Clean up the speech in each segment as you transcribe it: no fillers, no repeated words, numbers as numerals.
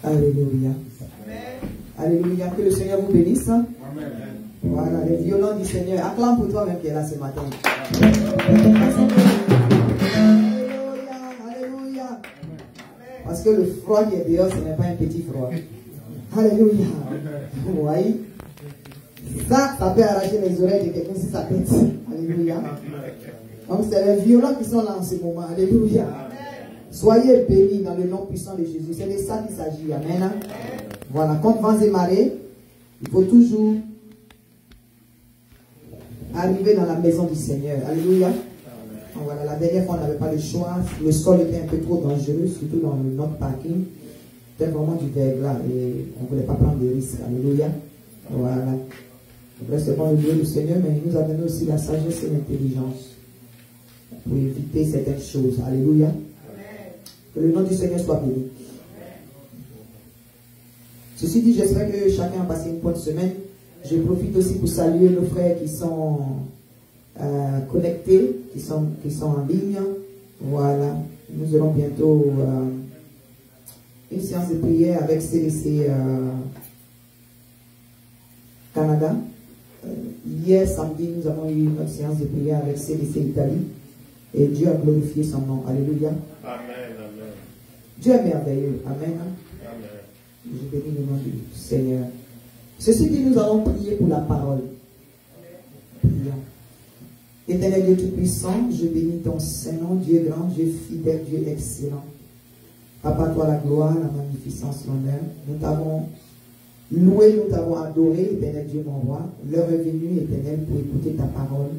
Alléluia. Alléluia. Que le Seigneur vous bénisse. Amen. Voilà, les violons du Seigneur. Acclame pour toi-même qui est là ce matin. Alléluia. Alléluia. Parce que le froid qui est dehors, ce n'est pas un petit froid. Alléluia. Vous voyez? Ça peut arracher les oreilles de quelqu'un si ça pète. Alléluia. Donc c'est les violons qui sont là en ce moment. Alléluia. Soyez bénis dans le nom puissant de Jésus. C'est de ça qu'il s'agit. Amen. Voilà, contre vents et marées, il faut toujours arriver dans la maison du Seigneur. Alléluia. Donc voilà, la dernière fois, on n'avait pas le choix. Le sol était un peu trop dangereux, surtout dans notre parking. C'était vraiment du verglas et on ne voulait pas prendre de risques. Alléluia. Voilà. Donc là, c'est bon le lieu du Seigneur, mais il nous a donné aussi la sagesse et l'intelligence pour éviter certaines choses. Alléluia. Que le nom du Seigneur soit béni. Ceci dit, j'espère que chacun a passé une bonne semaine. Je profite aussi pour saluer nos frères qui sont connectés, qui sont en ligne. Voilà. Nous aurons bientôt une séance de prière avec CDC Canada. Hier, samedi, nous avons eu notre séance de prière avec CDC Italie. Et Dieu a glorifié son nom. Alléluia. Amen. Amen. Dieu est merveilleux. Amen. Amen. Je bénis le nom du Seigneur. Ceci dit, nous allons prier pour la parole. Prions. Éternel Dieu Tout-Puissant, je bénis ton Saint-Nom, Dieu grand, Dieu fidèle, Dieu excellent. Papa, toi la gloire, la magnificence, l'honneur. Nous t'avons loué, nous t'avons adoré, éternel Dieu mon roi. L'heure est venue, éternel, pour écouter ta parole,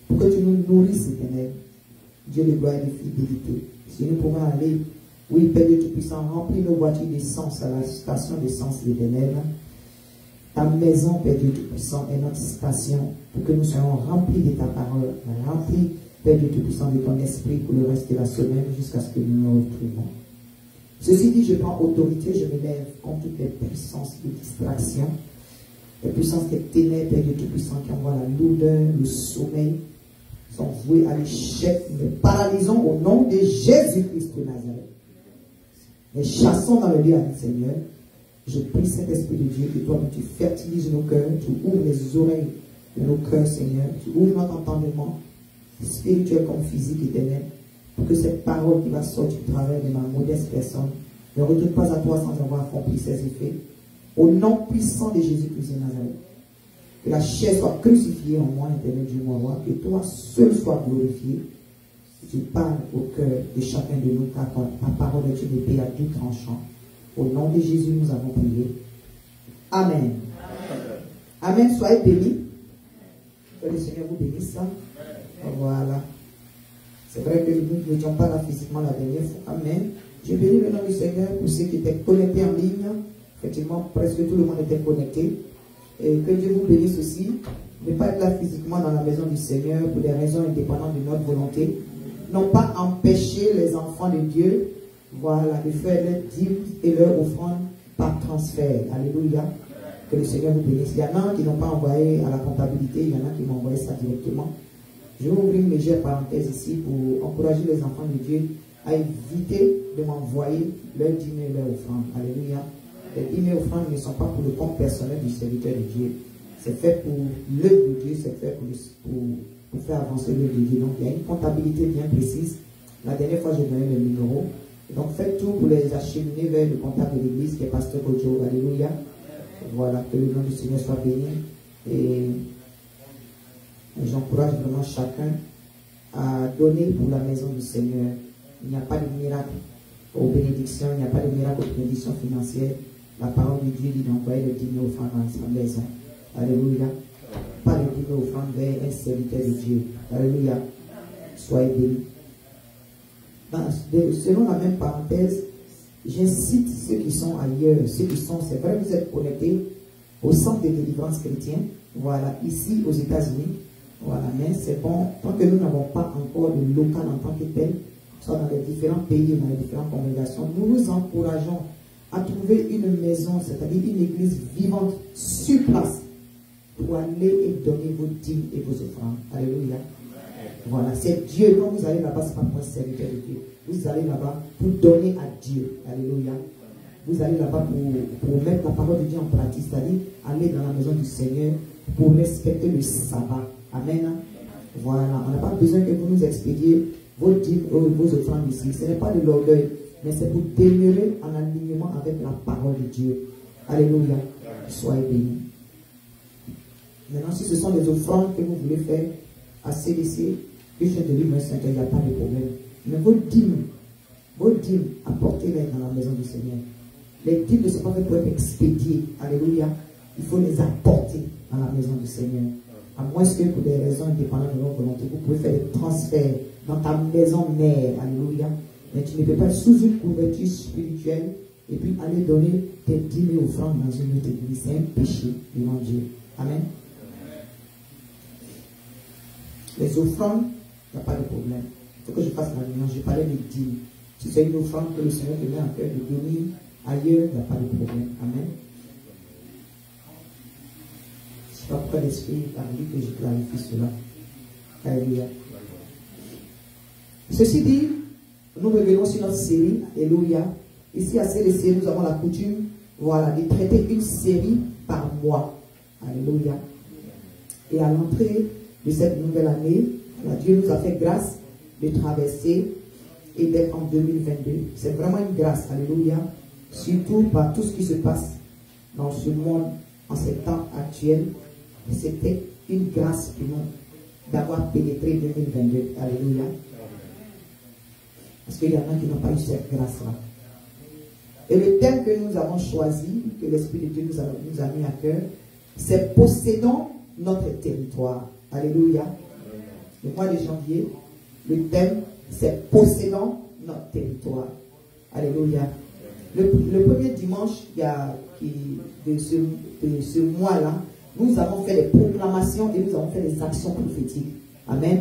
pour que tu nous nourrisses, éternel. Dieu de gloire et de fidélité. Si nous pouvons aller, oui, Père Dieu Tout-Puissant, remplis nos voitures d'essence à la station d'essence éternelle. Ta maison, Père Dieu Tout-Puissant, est notre station pour que nous soyons remplis de ta parole, remplis, Père Dieu Tout-Puissant, de ton esprit pour le reste de la semaine jusqu'à ce que nous nous retrouvons. Ceci dit, je prends autorité, je me lève contre toutes les puissances de distraction, les puissances des ténèbres, Père Dieu Tout-Puissant, qui envoient la lourdeur, le sommeil, sont voués à l'échec. Nous les paralysons au nom de Jésus-Christ de Nazareth. Les chassons dans le lieu à notre Seigneur. Je prie, Saint-Esprit de Dieu, que toi, tu fertilises nos cœurs, tu ouvres les oreilles de nos cœurs, Seigneur, tu ouvres notre entendement, spirituel comme physique éternel, pour que cette parole qui va sortir du travers de ma modeste personne ne retourne pas à toi sans avoir accompli ses effets. Au nom puissant de Jésus-Christ de Nazareth. Que la chair soit crucifiée en moi, éternel Dieu mon roi, que toi seul sois glorifié. Tu parles au cœur de chacun de nous, car ta parole est une épée à tout tranchant. Au nom de Jésus, nous avons prié. Amen. Amen. Amen. Soyez bénis. Que le Seigneur vous bénisse. Voilà. C'est vrai que nous n'étions pas là physiquement la dernière fois. Amen. Je bénis le nom du Seigneur pour ceux qui étaient connectés en ligne. Effectivement, presque tout le monde était connecté. Et que Dieu vous bénisse aussi. Ne pas être là physiquement dans la maison du Seigneur pour des raisons indépendantes de notre volonté. Non pas empêcher les enfants de Dieu, voilà, de faire leurs dîmes et leurs offrandes par transfert. Alléluia. Que le Seigneur vous bénisse. Il y en a qui n'ont pas envoyé à la comptabilité, il y en a qui m'ont envoyé ça directement. Je vais ouvrir une légère parenthèse ici pour encourager les enfants de Dieu à éviter de m'envoyer leurs dîmes et leurs offrandes. Alléluia. Les dîmes et offrandes ne sont pas pour le compte personnel du serviteur de Dieu. C'est fait pour l'œuvre de Dieu, c'est fait pour faire avancer l'œuvre de Dieu. Donc il y a une comptabilité bien précise. La dernière fois, j'ai donné le numéro. Donc faites tout pour les acheminer vers le comptable de l'église qui est Pasteur Kojo. Alléluia. Voilà, que le nom du Seigneur soit béni. Et j'encourage vraiment chacun à donner pour la maison du Seigneur. Il n'y a pas de miracle aux bénédictions, il n'y a pas de miracle aux bénédictions financières. La parole de Dieu dit d'envoyer le dîner offrande dans sa maison. Alléluia. Pas le dîner offrande vers un serviteur de Dieu. Alléluia. Soyez bénis. Selon la même parenthèse, j'incite ceux qui sont ailleurs, ceux qui sont, c'est vrai, vous êtes connectés au centre de délivrance chrétien, voilà, ici aux États-Unis, voilà, mais c'est bon, tant que nous n'avons pas encore de local en tant que tel, soit dans les différents pays, dans les différentes congrégations, nous vous encourageons à trouver une maison, c'est-à-dire une église vivante sur place, pour aller et donner vos dîmes et vos offrandes. Alléluia. Voilà, c'est Dieu. Quand vous allez là-bas, ce n'est pas pour un serviteur de Dieu. Vous allez là-bas pour donner à Dieu. Alléluia. vous allez là-bas pour mettre la parole de Dieu en pratique, c'est-à-dire aller dans la maison du Seigneur pour respecter le sabbat. Amen. Voilà, on n'a pas besoin que vous nous expédiez vos dîmes ou vos offrandes ici. Ce n'est pas de l'orgueil, mais c'est pour demeurer en alignement avec la parole de Dieu. Alléluia. Soyez bénis. Maintenant, si ce sont des offrandes que vous voulez faire à CDC, que je te dis, mon Seigneur, il n'y a pas de problème. Mais vos dîmes, apportez-les dans la maison du Seigneur. Les dîmes ne sont pas faits pour être expédiés. Alléluia. Il faut les apporter dans la maison du Seigneur. À moins que pour des raisons indépendantes de notre volonté, vous pouvez faire des transferts dans ta maison mère. Alléluia. Mais tu ne peux pas être sous une couverture spirituelle et puis aller donner tes dîmes et offrandes dans une autre église. C'est un péché devant Dieu. Amen. Les offrandes, il n'y a pas de problème. Il faut que je fasse la réunion. Je parlais des dîmes. Si c'est une offrande que le Seigneur te met en cœur de donner ailleurs, il n'y a pas de problème. Amen. C'est pas pourquoi l'Esprit a dit que je clarifie cela. Alléluia. Ceci dit, nous revenons sur notre série. Alléluia. Ici à CDC, nous avons la coutume, voilà, de traiter une série par mois. Alléluia. Et à l'entrée de cette nouvelle année, Dieu nous a fait grâce de traverser et d'être en 2022. C'est vraiment une grâce. Alléluia. Surtout par tout ce qui se passe dans ce monde en ces temps actuels. C'était une grâce pour nous d'avoir pénétré 2022. Alléluia. Parce qu'il y en a qui n'ont pas eu cette grâce-là. Et le thème que nous avons choisi, que l'Esprit de Dieu nous a mis à cœur, c'est possédons notre territoire. Alléluia. Le mois de janvier, le thème, c'est possédons notre territoire. Alléluia. Le premier dimanche de ce mois-là, nous avons fait des proclamations et nous avons fait des actions prophétiques. Amen.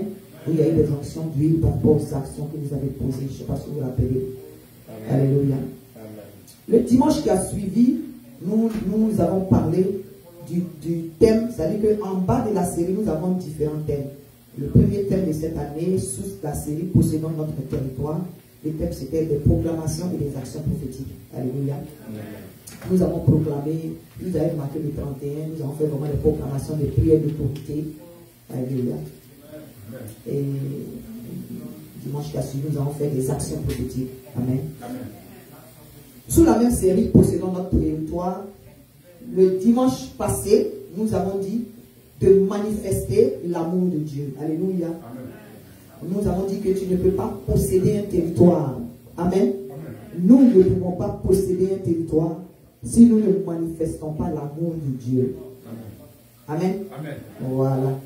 Il y a eu des actions d'huile par rapport aux actions que vous avez posées. Je ne sais pas si vous vous rappelez. Amen. Alléluia. Amen. Le dimanche qui a suivi, nous avons parlé du thème, c'est-à-dire qu'en bas de la série, nous avons différents thèmes. Le premier thème de cette année, sous la série Possédons notre territoire, le thème c'était des proclamations et des actions prophétiques. Alléluia. Amen. Nous avons proclamé, vous avez marqué le 31, nous avons fait vraiment des proclamations, des prières d'autorité. Alléluia. Et dimanche qui a suivi, nous avons fait des actions prophétiques. Amen. Amen. Sous la même série, Possédons notre territoire, le dimanche passé, nous avons dit de manifester l'amour de Dieu. Alléluia. Amen. Nous avons dit que tu ne peux pas posséder un territoire. Amen. Amen. Nous ne pouvons pas posséder un territoire si nous ne manifestons pas l'amour de Dieu. Amen. Amen. Amen. Voilà.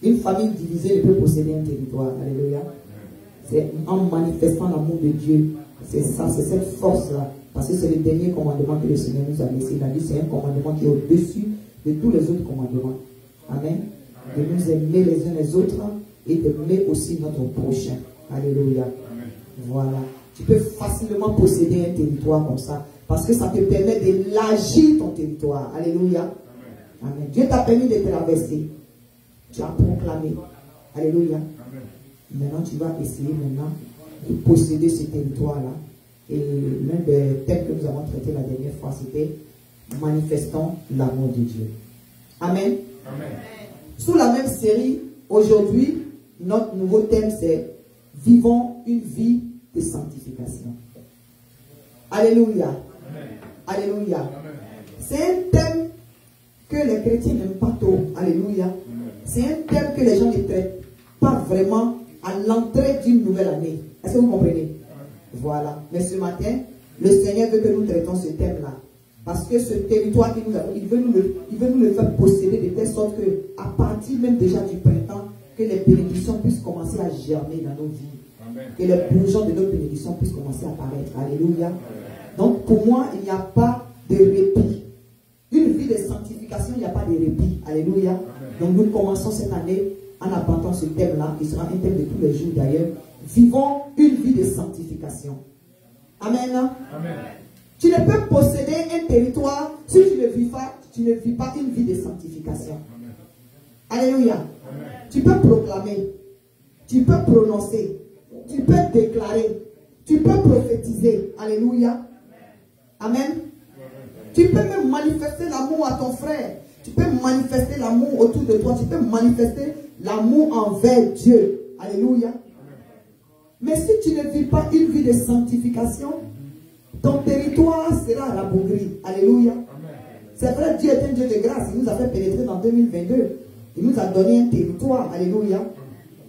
Une famille divisée ne peut posséder un territoire. Alléluia. C'est en manifestant l'amour de Dieu. C'est ça, c'est cette force-là. Parce que c'est le dernier commandement que le Seigneur nous a laissé. Il a dit c'est un commandement qui est au-dessus de tous les autres commandements. Amen. De nous aimer les uns les autres et d'aimer aussi notre prochain. Alléluia. Amen. Voilà. Tu peux facilement posséder un territoire comme ça. Parce que ça te permet d'élargir ton territoire. Alléluia. Amen. Amen. Dieu t'a permis de traverser. Tu as proclamé. Alléluia. Amen. Maintenant, tu vas essayer maintenant de posséder ce territoire-là. Et l'un des thèmes que nous avons traité la dernière fois, c'était manifestons l'amour de Dieu. Amen. Amen. Sous la même série, aujourd'hui, notre nouveau thème, c'est vivons une vie de sanctification. Alléluia. Amen. Alléluia. Amen. C'est un thème que les chrétiens n'aiment pas trop. Alléluia. C'est un thème que les gens ne traitent pas vraiment à l'entrée d'une nouvelle année. Est-ce que vous comprenez? Voilà. Mais ce matin, le Seigneur veut que nous traitons ce thème-là. Parce que ce territoire qu'il nous a, il veut nous le faire posséder de telle sorte que, à partir même déjà du printemps, que les bénédictions puissent commencer à germer dans nos vies. Amen. Que les bourgeons de nos bénédictions puissent commencer à apparaître. Alléluia. Amen. Donc, pour moi, il n'y a pas de répit. Une vie de sanctification, il n'y a pas de répit. Alléluia. Amen. Donc, nous commençons cette année en apportant ce thème-là, qui sera un thème de tous les jours d'ailleurs. Vivons une vie de sanctification. Amen. Amen. Tu ne peux posséder un territoire si tu ne vis pas une vie de sanctification. Amen. Alléluia. Amen. Tu peux proclamer, tu peux prononcer, tu peux déclarer, tu peux prophétiser. Alléluia. Amen. Tu peux même manifester l'amour à ton frère. Tu peux manifester l'amour autour de toi. Tu peux manifester l'amour envers Dieu. Alléluia. Mais si tu ne vis pas une vie de sanctification, ton territoire sera rabougri. Alléluia. C'est vrai, Dieu est un Dieu de grâce. Il nous a fait pénétrer dans 2022. Il nous a donné un territoire. Alléluia.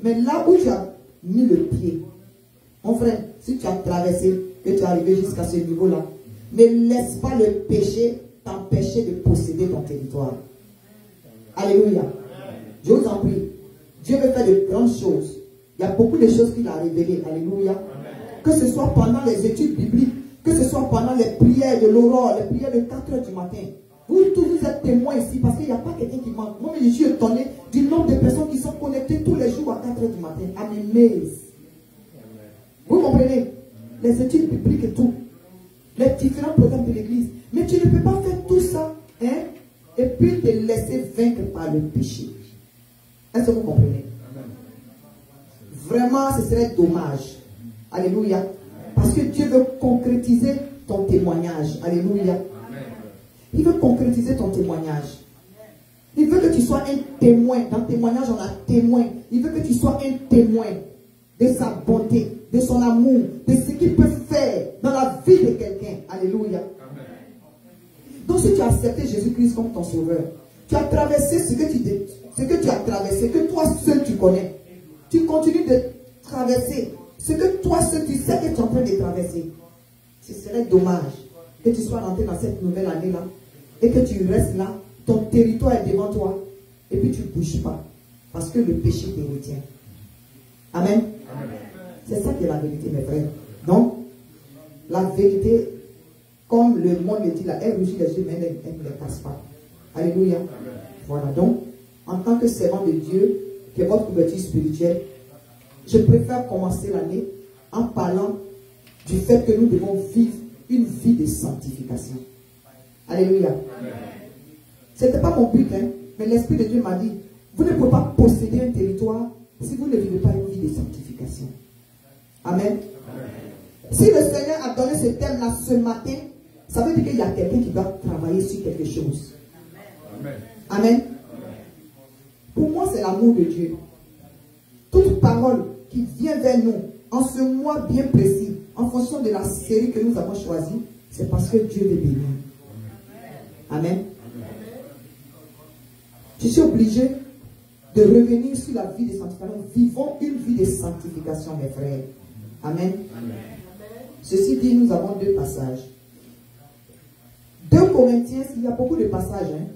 Mais là où tu as mis le pied, mon frère, si tu as traversé, que tu es arrivé jusqu'à ce niveau-là, ne laisse pas le péché t'empêcher de posséder ton territoire. Alléluia. Je vous en prie. Dieu veut faire de grandes choses. Il y a beaucoup de choses qu'il a révélées. Alléluia. Que ce soit pendant les études bibliques, que ce soit pendant les prières de l'aurore, les prières de 4 h du matin. Vous tous vous êtes témoins ici parce qu'il n'y a pas quelqu'un qui manque. Moi, je suis étonné du nombre de personnes qui sont connectées tous les jours à 4 h du matin. Amen. Vous comprenez? Les études bibliques et tout. Les différents programmes de l'église. Mais tu ne peux pas faire tout ça, hein, et puis te laisser vaincre par le péché. Est-ce que vous comprenez? Vraiment, ce serait dommage. Alléluia. Parce que Dieu veut concrétiser ton témoignage. Alléluia. Il veut concrétiser ton témoignage. Il veut que tu sois un témoin. Dans le témoignage, on a témoin. Il veut que tu sois un témoin de sa bonté, de son amour, de ce qu'il peut faire dans la vie de quelqu'un. Alléluia. Donc si tu as accepté Jésus-Christ comme ton sauveur, tu as traversé ce que tu as traversé, que toi seul tu connais. Tu continues de traverser ce que toi seul tu sais que tu es en train de traverser. Ce serait dommage que tu sois rentré dans cette nouvelle année-là et que tu restes là, ton territoire est devant toi et puis tu ne bouges pas parce que le péché te retient. Amen. C'est ça qui est la vérité, mes frères. Donc, la vérité, comme le monde le dit là, elle rougit les yeux, mais elle ne les casse pas. Alléluia. Amen. Voilà. Donc, en tant que servant de Dieu, qui est votre couverture spirituelle, je préfère commencer l'année en parlant du fait que nous devons vivre une vie de sanctification. Alléluia. Ce n'était pas mon but, hein, mais l'Esprit de Dieu m'a dit, vous ne pouvez pas posséder un territoire si vous ne vivez pas une vie de sanctification. Amen. Si le Seigneur a donné ce thème-là ce matin, ça veut dire qu'il y a quelqu'un qui doit travailler sur quelque chose. Amen. Amen. Pour moi, c'est l'amour de Dieu. Toute parole qui vient vers nous en ce mois bien précis, en fonction de la série que nous avons choisie, c'est parce que Dieu veut bénir. Amen. Je suis obligé de revenir sur la vie de sanctification. Vivons une vie de sanctification, mes frères. Amen. Amen. Ceci dit, nous avons 2 passages. 2 Corinthiens, il y a beaucoup de passages. Hein.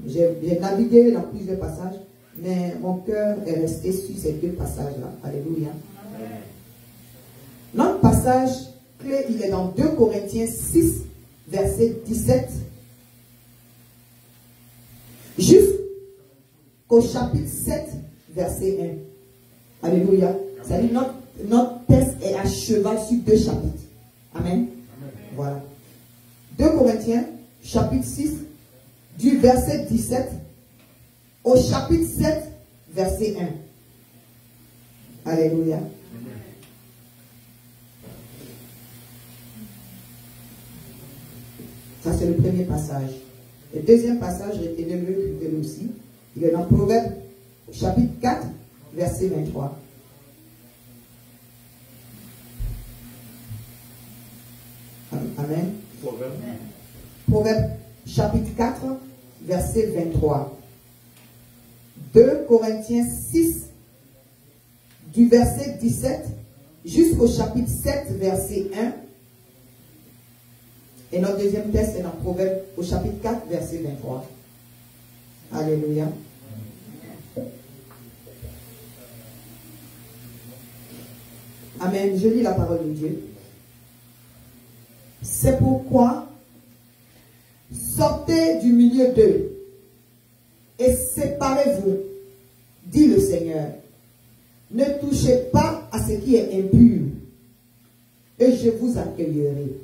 J'ai navigué dans plusieurs passages, mais mon cœur est resté sur ces 2 passages-là. Alléluia. Amen. Notre passage clé, il est dans 2 Corinthiens 6, verset 17, jusqu'au chapitre 7, verset 1. Alléluia. C'est-à-dire notre texte est à cheval sur 2 chapitres. Amen. Amen. Voilà. 2 Corinthiens, chapitre 6, du verset 17 au chapitre 7, verset 1. Alléluia. Amen. Ça, c'est le premier passage. Le deuxième passage, retenez-le aussi. Il est dans Proverbe, chapitre 4, verset 23. Amen. Proverbe, chapitre 4, verset 23. 2 Corinthiens 6, du verset 17 jusqu'au chapitre 7, verset 1. Et notre deuxième texte est dans Proverbe, au chapitre 4, verset 23. Alléluia. Amen. Je lis la parole de Dieu. C'est pourquoi sortez du milieu d'eux et séparez-vous, dit le Seigneur. Ne touchez pas à ce qui est impur et je vous accueillerai.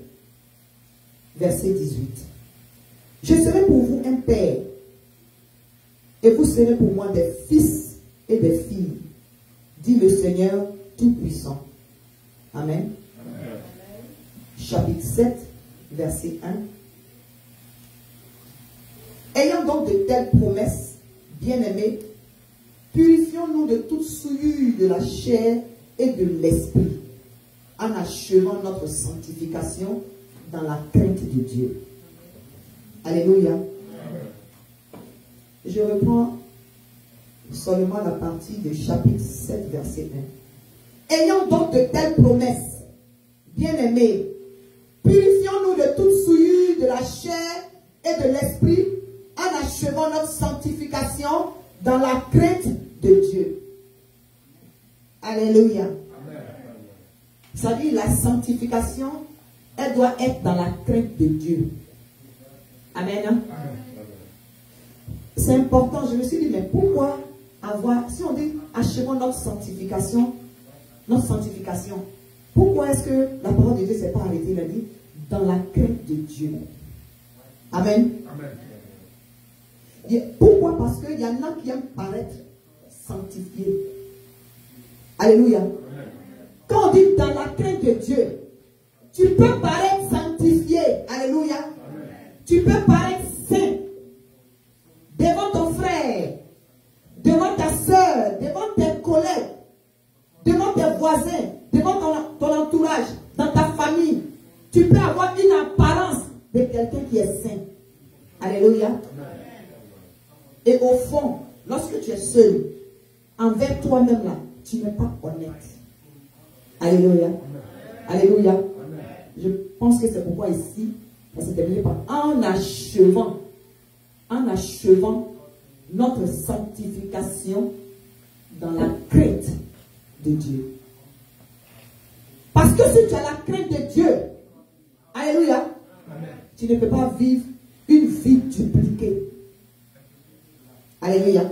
Verset 18. Je serai pour vous un père et vous serez pour moi des fils et des filles, dit le Seigneur Tout-Puissant. Amen. Amen. Chapitre 7, verset 1. Ayant donc de telles promesses, bien-aimés, purifions-nous de toute souillure de la chair et de l'esprit, en achevant notre sanctification dans la crainte de Dieu. Alléluia. Je reprends seulement la partie du chapitre 7, verset 1. Ayant donc de telles promesses, bien-aimés, purifions-nous de toute souillure de la chair et de l'esprit, en achevant notre sanctification dans la crainte de Dieu. Alléluia. Ça dit, la sanctification, elle doit être dans la crainte de Dieu. Amen. C'est important. Je me suis dit, mais pourquoi avoir, si on dit achevons notre sanctification, pourquoi est-ce que la parole de Dieu ne s'est pas arrêtée? Il a dit, dans la crainte de Dieu. Amen. Pourquoi? Parce qu'il y en a qui aiment paraître sanctifiés. Alléluia. Quand on dit dans la crainte de Dieu, tu peux paraître sanctifié. Alléluia. Tu peux paraître saint devant ton frère, devant ta soeur, devant tes collègues, devant tes voisins, devant ton entourage, dans ta famille. Tu peux avoir une apparence de quelqu'un qui est saint. Alléluia. Et au fond, lorsque tu es seul, envers toi-même là, tu n'es pas honnête. Alléluia. Alléluia. Je pense que c'est pourquoi ici, on s'est terminé par en achevant notre sanctification dans la crainte de Dieu. Parce que si tu as la crainte de Dieu, alléluia, tu ne peux pas vivre une vie dupliquée. Alléluia.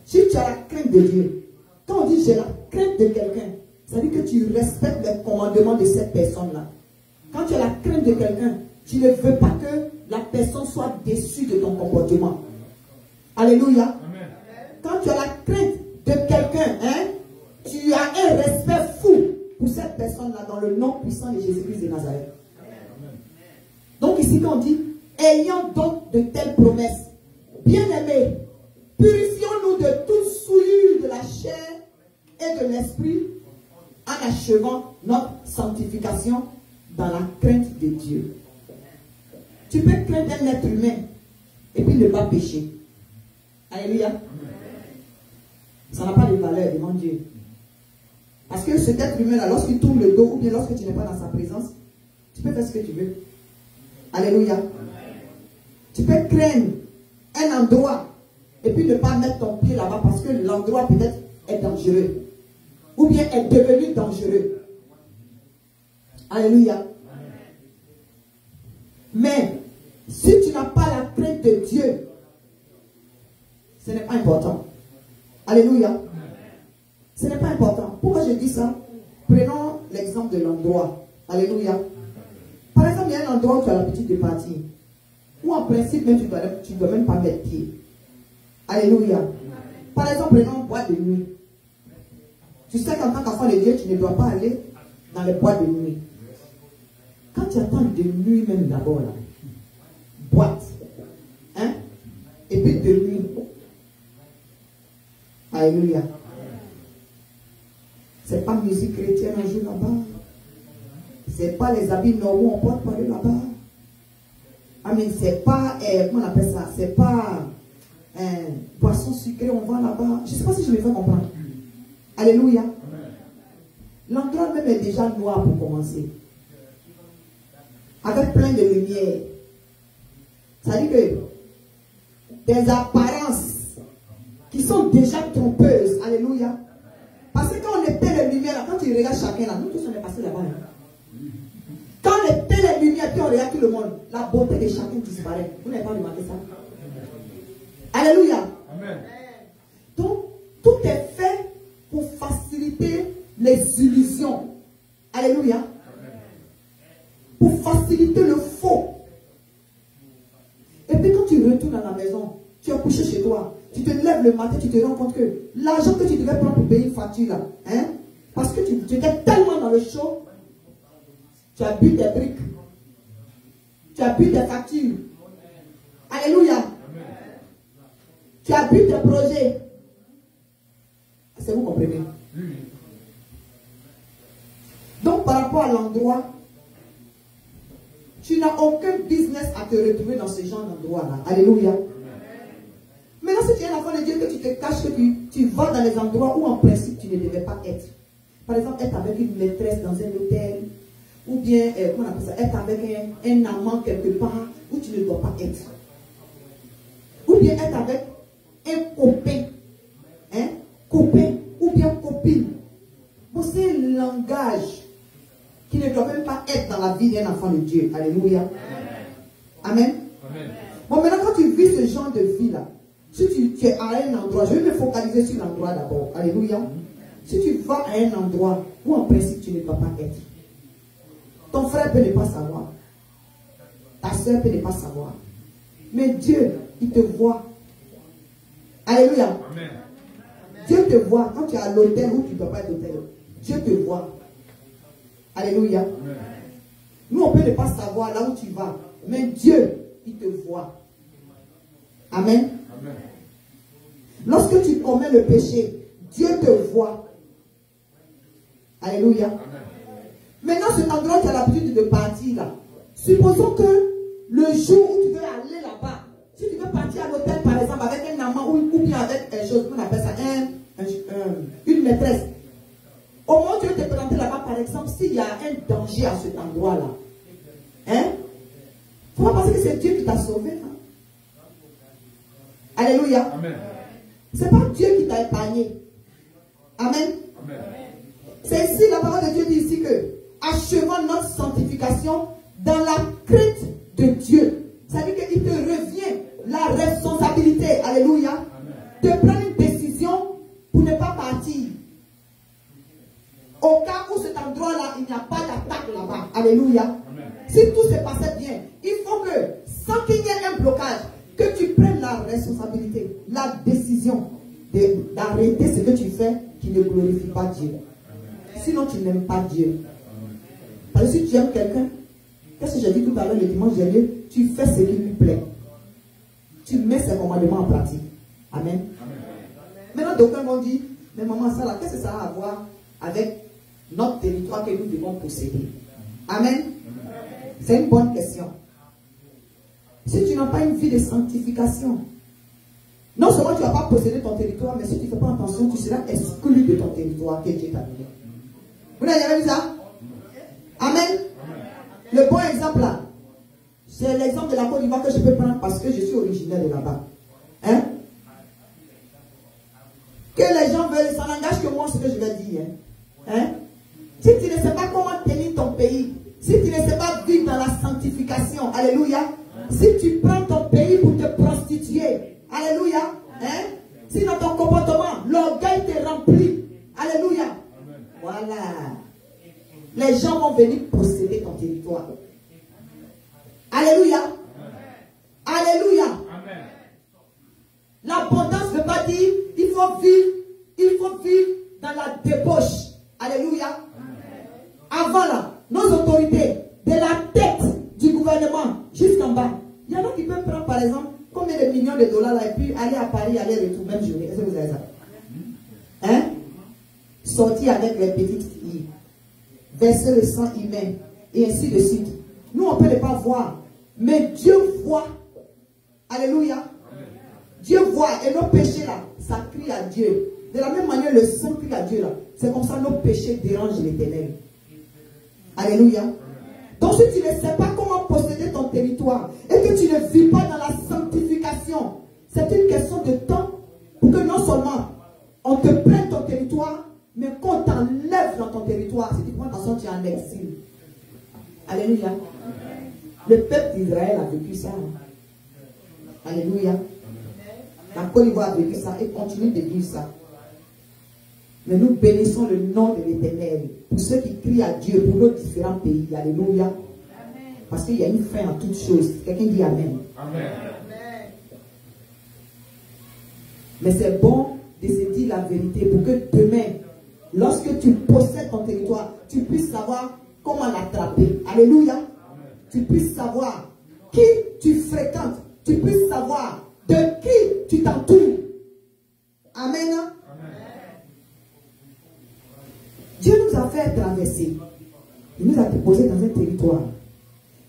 Si tu as la crainte de Dieu, quand on dit j'ai la crainte de quelqu'un, ça veut dire que tu respectes les commandements de cette personne-là. Quand tu as la crainte de quelqu'un, tu ne veux pas que la personne soit déçue de ton comportement. Alléluia. Quand tu as la crainte de quelqu'un, tu as un respect fou pour cette personne-là dans le nom puissant de Jésus-Christ de Nazareth. Donc ici quand on dit, ayant donc de telles promesses, bien-aimés, purifions-nous de toute souillure de la chair et de l'esprit, en achevant notre sanctification dans la crainte de Dieu. Tu peux craindre un être humain et puis ne pas pécher. Alléluia. Ça n'a pas de valeur devant Dieu. Parce que cet être humain-là, lorsqu'il tourne le dos ou bien lorsque tu n'es pas dans sa présence, tu peux faire ce que tu veux. Alléluia. Tu peux craindre un endroit et puis ne pas mettre ton pied là-bas parce que l'endroit peut-être est dangereux. Ou bien est devenu dangereux. Alléluia. Mais si tu n'as pas la crainte de Dieu, ce n'est pas important. Alléluia. Ce n'est pas important. Pourquoi je dis ça? Prenons l'exemple de l'endroit. Alléluia. Par exemple, il y a un endroit où tu as l'habitude de partir. Où en principe, même, tu ne dois même pas mettre pied. Alléluia. Par exemple, prenons un bois de nuit. Tu sais qu'en tant qu'enfant de Dieu, tu ne dois pas aller dans les bois de nuit. Quand tu attends de nuit même d'abord, là, boîte, et puis de nuit. Alléluia. C'est pas musique chrétienne un jour là-bas. C'est pas les habits normaux on porte par là-bas. Amen. C'est pas, comment on appelle ça? C'est pas boisson sucrée on vend là-bas. Je ne sais pas si je me fais comprendre. Alléluia. L'endroit même est déjà noir pour commencer. Avec plein de lumière. Ça dit que des apparences qui sont déjà trompeuses. Alléluia. Parce que quand on éteint les lumières, quand tu regardes chacun là, nous tous on est passés là-bas. Quand on éteint les lumières, puis on regarde tout le monde, la beauté de chacun disparaît. Vous n'avez pas remarqué ça? Alléluia. Amen. Donc, tout est fait pour faciliter les illusions. Alléluia. Pour faciliter le faux. Et puis quand tu retournes à la maison, tu es couché chez toi, tu te lèves le matin, tu te rends compte que l'argent que tu devais prendre pour payer une facture là, parce que tu étais tellement dans le chaud, tu as bu des briques. Tu as plus tes factures. Alléluia. Tu as plus tes projets. Est-ce que vous comprenez? Donc, par rapport à l'endroit, tu n'as aucun business à te retrouver dans ce genre d'endroit-là. Alléluia. Maintenant, si tu es un enfant de Dieu, que tu te caches, que tu vas dans les endroits où en principe tu ne devais pas être. Par exemple, être avec une maîtresse dans un hôtel, ou bien, comment on appelle ça, être avec un amant quelque part où tu ne dois pas être. Ou bien être avec un copain, copain, ou bien copine. Bon, c'est un langage qui ne doit même pas être dans la vie d'un enfant de Dieu. Alléluia. Amen. Amen. Bon, maintenant, quand tu vis ce genre de vie-là, si tu es à un endroit, je vais me focaliser sur l'endroit d'abord. Alléluia. Si tu vas à un endroit où en principe tu ne dois pas être, ton frère peut ne pas savoir, ta soeur peut ne pas savoir, mais Dieu, il te voit. Alléluia. Amen. Dieu te voit quand tu es à l'hôtel où tu ne dois pas être à l'hôtel. Dieu te voit. Alléluia. Amen. Nous, on peut ne pas savoir là où tu vas, mais Dieu, il te voit. Amen. Amen. Lorsque tu commets le péché, Dieu te voit. Alléluia. Amen. Maintenant, cet endroit, tu as l'habitude de partir là. Supposons que le jour où tu veux aller là-bas, si tu veux partir à l'hôtel, par exemple, avec un amant ou bien avec une chose, on appelle ça une maîtresse. Au moment où tu veux te présenter là-bas, par exemple, s'il y a un danger à cet endroit-là, il ne faut pas penser que c'est Dieu qui t'a sauvé. Hein? Alléluia. Ce n'est pas Dieu qui t'a épargné. Amen. Amen. C'est ici, la parole de Dieu dit ici que achevons notre sanctification dans la crainte de Dieu. Ça veut dire qu'il te revient la responsabilité, alléluia, de prendre une décision pour ne pas partir. Au cas où cet endroit-là, il n'y a pas d'attaque là-bas. Alléluia. Amen. Si tout se passait bien, il faut que, sans qu'il y ait un blocage, que tu prennes la responsabilité, la décision d'arrêter ce que tu fais qui ne glorifie pas Dieu. Amen. Sinon, tu n'aimes pas Dieu. Amen. Parce que si tu aimes quelqu'un, qu'est-ce que j'ai dit tout à l'heure le dimanche dernier? Tu fais ce qui lui plaît. Tu mets ses commandements en pratique. Amen. Amen. Maintenant, d'aucuns vont dire, mais maman, ça là, qu'est-ce que ça a à voir avec notre territoire que nous devons posséder? Amen. Amen. C'est une bonne question. Si tu n'as pas une vie de sanctification, non seulement tu ne vas pas posséder ton territoire, mais si tu ne fais pas attention, tu seras exclu de ton territoire que Dieu t'a donné. Vous n'avez jamais vu ça? Amen. Le bon exemple là, c'est l'exemple de la Côte d'Ivoire que je peux prendre parce que je suis originaire de là-bas. Hein? Que les gens veulent, ça n'engage que moi ce que je vais dire. Hein? Si tu ne sais pas comment tenir ton pays, si tu ne sais pas vivre dans la sanctification, alléluia, si tu prends ton pays pour te prostituer, alléluia, hein? Si dans ton comportement, l'orgueil te remplit, alléluia, voilà, les gens vont venir posséder ton territoire. Alléluia. Alléluia. L'abondance ne veut pas dire il faut vivre dans la débauche. Alléluia. Avant là, nos autorités, de la tête du gouvernement jusqu'en bas, il y en a qui peuvent prendre par exemple combien de millions de dollars là et puis aller à Paris, aller retour même journée. Est-ce que vous avez ça? Hein? Sortir avec les petites filles, verser le sang humain et ainsi de suite. Nous on ne peut ne pas voir, mais Dieu voit. Alléluia. Dieu voit et nos péchés là, ça crie à Dieu. De la même manière, le sang crie à Dieu là. C'est comme ça nos péchés dérangent l'Éternel. Alléluia. Donc si tu ne sais pas comment posséder ton territoire et que tu ne vis pas dans la sanctification, c'est une question de temps pour que non seulement on te prenne ton territoire, mais qu'on t'enlève dans ton territoire. Si tu prends attention, tu es en exil. Alléluia. Le peuple d'Israël a vécu ça. Alléluia. La Côte d'Ivoire a vécu ça et continue de vivre ça. Mais nous bénissons le nom de l'Éternel pour ceux qui crient à Dieu pour nos différents pays. Alléluia. Parce qu'il y a une fin à toute chose. Quelqu'un dit Amen. Amen. Mais c'est bon de se dire la vérité pour que demain, lorsque tu possèdes ton territoire, tu puisses savoir comment l'attraper. Alléluia. Tu puisses savoir qui tu fréquentes, tu puisses savoir de qui tu t'entoures. Amen. Dieu nous a fait traverser. Il nous a déposés dans un territoire.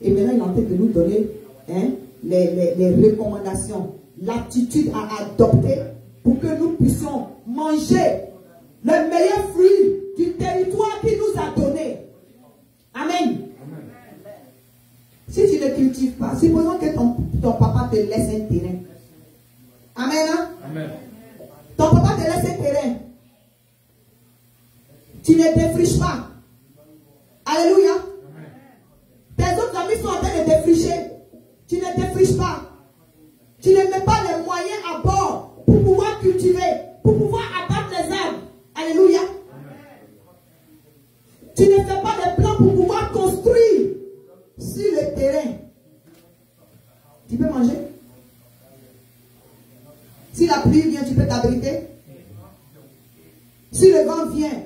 Et maintenant, il est en train de nous donner les recommandations, l'attitude à adopter pour que nous puissions manger le meilleur fruit du territoire qu'il nous a donné. Amen. Si tu ne cultives pas, supposons que ton papa te laisse un terrain. Amen. Amen. Ton papa te laisse un terrain. Tu ne défriches pas. Alléluia. Amen. Tes autres amis sont en train de défricher. Tu ne défriches pas. Tu ne mets pas les moyens à bord pour pouvoir cultiver, pour pouvoir abattre les arbres. Alléluia. Amen. Tu ne fais pas de plans pour pouvoir construire sur le terrain. Tu peux manger. Si la pluie vient, tu peux t'abriter. Si le vent vient,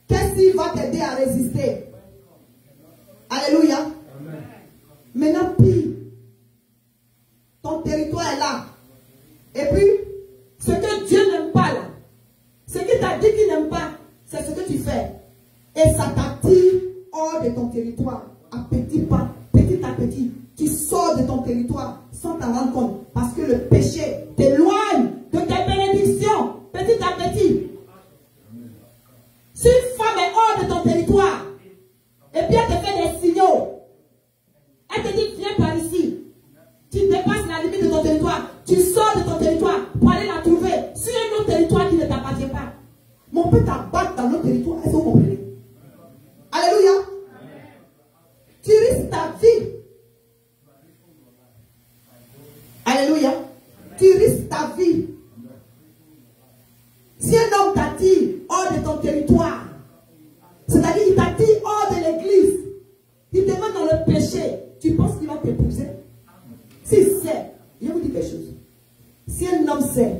qu'est-ce qui va t'aider à résister? Alléluia. Amen. Maintenant, pire. Ton territoire est là. Et puis, ce que Dieu n'aime pas là, ce qu'il t'a dit qu'il n'aime pas, c'est ce que tu fais. Et ça t'attire hors de ton territoire. À petit pas, petit à petit, tu sors de ton territoire sans t'en rendre compte. Parce que le péché t'éloigne de tes bénédictions, petit à petit. Si une femme est hors de ton territoire, et puis elle te fait des signaux, elle te dit viens par ici, tu dépasses la limite de ton territoire, tu sors de ton territoire pour aller la trouver sur un autre territoire qui ne t'appartient pas. Mais on peut t'abattre dans notre territoire, est-ce que vous comprenez? Alléluia. Tu risques ta vie. Alléluia. Tu risques ta vie. Si un homme t'attire hors de ton territoire, c'est-à-dire qu'il t'attire hors de l'église, il te met dans le péché, tu penses qu'il va t'épouser? S'il sait, je vais vous dire quelque chose. Si un homme sait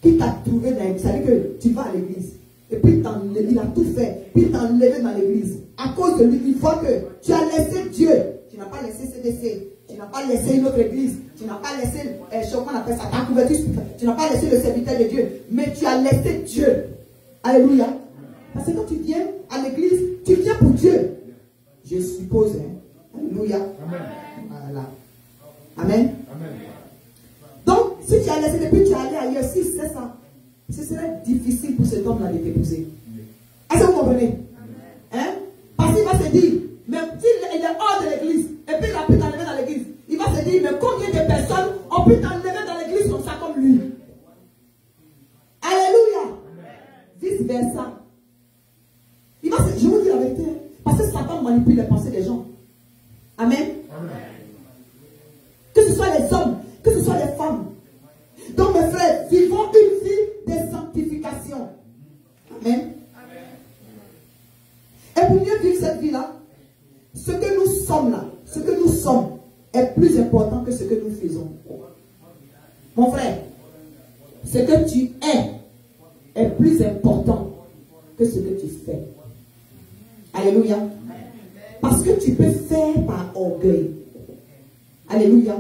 qu'il t'a trouvé dans l'église, c'est-à-dire que tu vas à l'église, et puis il a tout fait, puis il t'a enlevé dans l'église, à cause de lui, il voit que tu as laissé Dieu, tu n'as pas laissé CDC, tu n'as pas laissé une autre église, tu n'as pas laissé, comment on appelle ça, ta couverture, tu n'as pas laissé le serviteur de Dieu, mais tu as laissé Dieu. Alléluia. Parce que quand tu viens à l'église, tu viens pour Dieu. Je suppose. Hein? Alléluia. Amen. Voilà. Amen. Amen. Donc, si tu as laissé depuis tu es allé ailleurs, si c'est ça, ce serait difficile pour cet homme-là de t'épouser. Est-ce que vous comprenez? Hein? Parce qu'il va se dire, mais s'il est hors de l'église, et puis il a pu t'enlever dans l'église, il va se dire, mais combien de personnes ont pu t'enlever dans l'église comme ça, comme lui? Alléluia. Vice versa. Je vous dis la vérité, parce que Satan manipule les pensées des gens. Amen. Amen. Que ce soit les hommes, que ce soit les femmes. Donc mes frères, vivons une vie de sanctification. Amen. Amen. Et pour mieux vivre cette vie-là, ce que nous sommes là, ce que nous sommes est plus important que ce que nous faisons. Mon frère, ce que tu est plus important que ce que tu fais. Alléluia. Parce que tu peux faire par orgueil. Alléluia.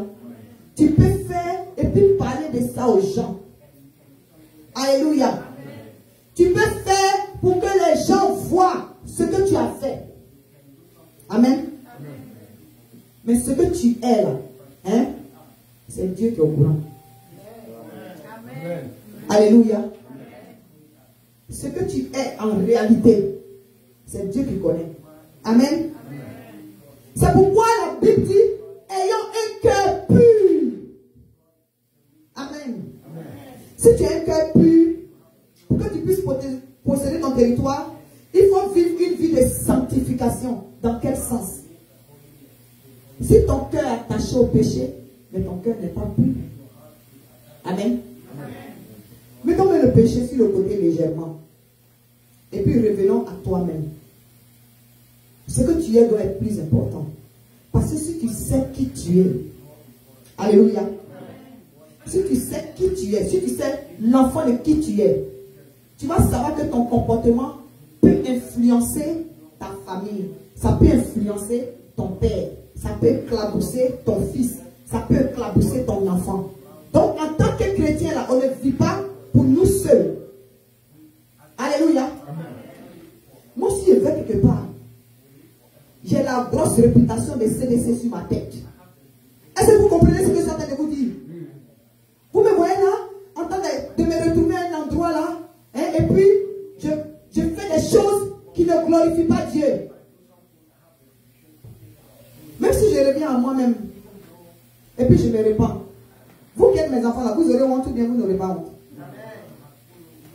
Tu peux faire et puis parler de ça aux gens. Alléluia. Tu peux faire pour que les gens voient ce que tu as fait. Amen. Mais ce que tu es là, hein, c'est Dieu qui est au courant. Amen. Alléluia. Ce que tu es en réalité, c'est Dieu qui connaît. Amen. C'est pourquoi la Bible dit, ayant un cœur pur. Amen. Si tu as un cœur pur, pour que tu puisses posséder ton territoire, il faut vivre une vie de sanctification. Dans quel sens? Si ton cœur est attaché au péché, mais ton cœur n'est pas pur. Amen. Mettons le péché sur le côté légèrement. Et puis revenons à toi-même. Ce que tu es doit être plus important. Parce que si tu sais qui tu es, alléluia. Si tu sais qui tu es, si tu sais l'enfant de qui tu es, tu vas savoir que ton comportement peut influencer ta famille. Ça peut influencer ton père. ça peut éclabousser ton fils, ça peut éclabousser ton enfant. Donc, en tant que chrétien, là, on ne vit pas pour nous seuls. Alléluia. Moi aussi, je vais quelque part. J'ai la grosse réputation de CDC sur ma tête. Est-ce que vous comprenez ce que je suis en train de vous dire? Vous me voyez là, en train de me retrouver à un endroit là, hein, et puis je fais des choses qui ne glorifient pas Dieu. Même si je reviens à moi-même, et puis je me répands. Vous qui êtes mes enfants là, vous aurez honte ou bien vous n'aurez pas honte.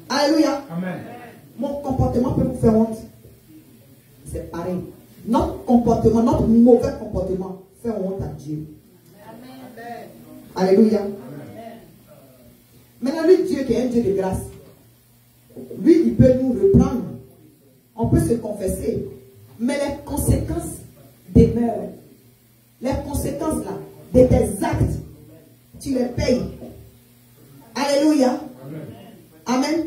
Alléluia. Amen. Mon comportement peut vous faire honte. C'est pareil. Notre comportement, notre mauvais comportement fait honte à Dieu. Amen. Alléluia. Amen. Maintenant, lui, Dieu qui est un Dieu de grâce, lui, il peut nous reprendre. On peut se confesser. Mais les conséquences demeurent. Les conséquences là, de tes actes, tu les payes. Alléluia. Amen. Amen.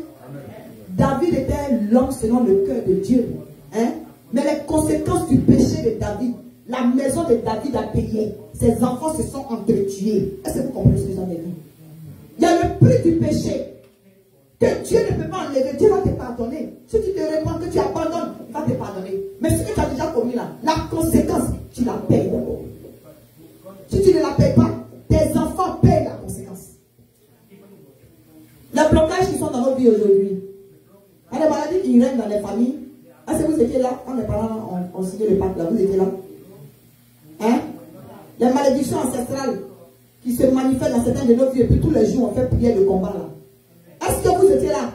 David était l'homme selon le cœur de Dieu. Hein? Mais les conséquences du péché de David, la maison de David a payé. Ses enfants se sont entretués. Est-ce que vous comprenez ce que j'en ai dit? Il y a le prix du péché que Dieu ne peut pas enlever. Dieu va te pardonner. Si tu te répands, que tu abandonnes, il va te pardonner. Mais ce que tu as déjà commis là, la conséquence, tu la payes d'abord. Si tu ne la payes pas, tes enfants payent la conséquence. Les blocages qui sont dans nos vies aujourd'hui, les maladies qui règnent dans les familles. Est-ce que vous étiez là quand mes parents ont signé le pacte là? Vous étiez là? Hein? Les malédictions ancestrales qui se manifestent dans certains de nos vies et puis tous les jours on fait prier le combat là. Est-ce que vous étiez là?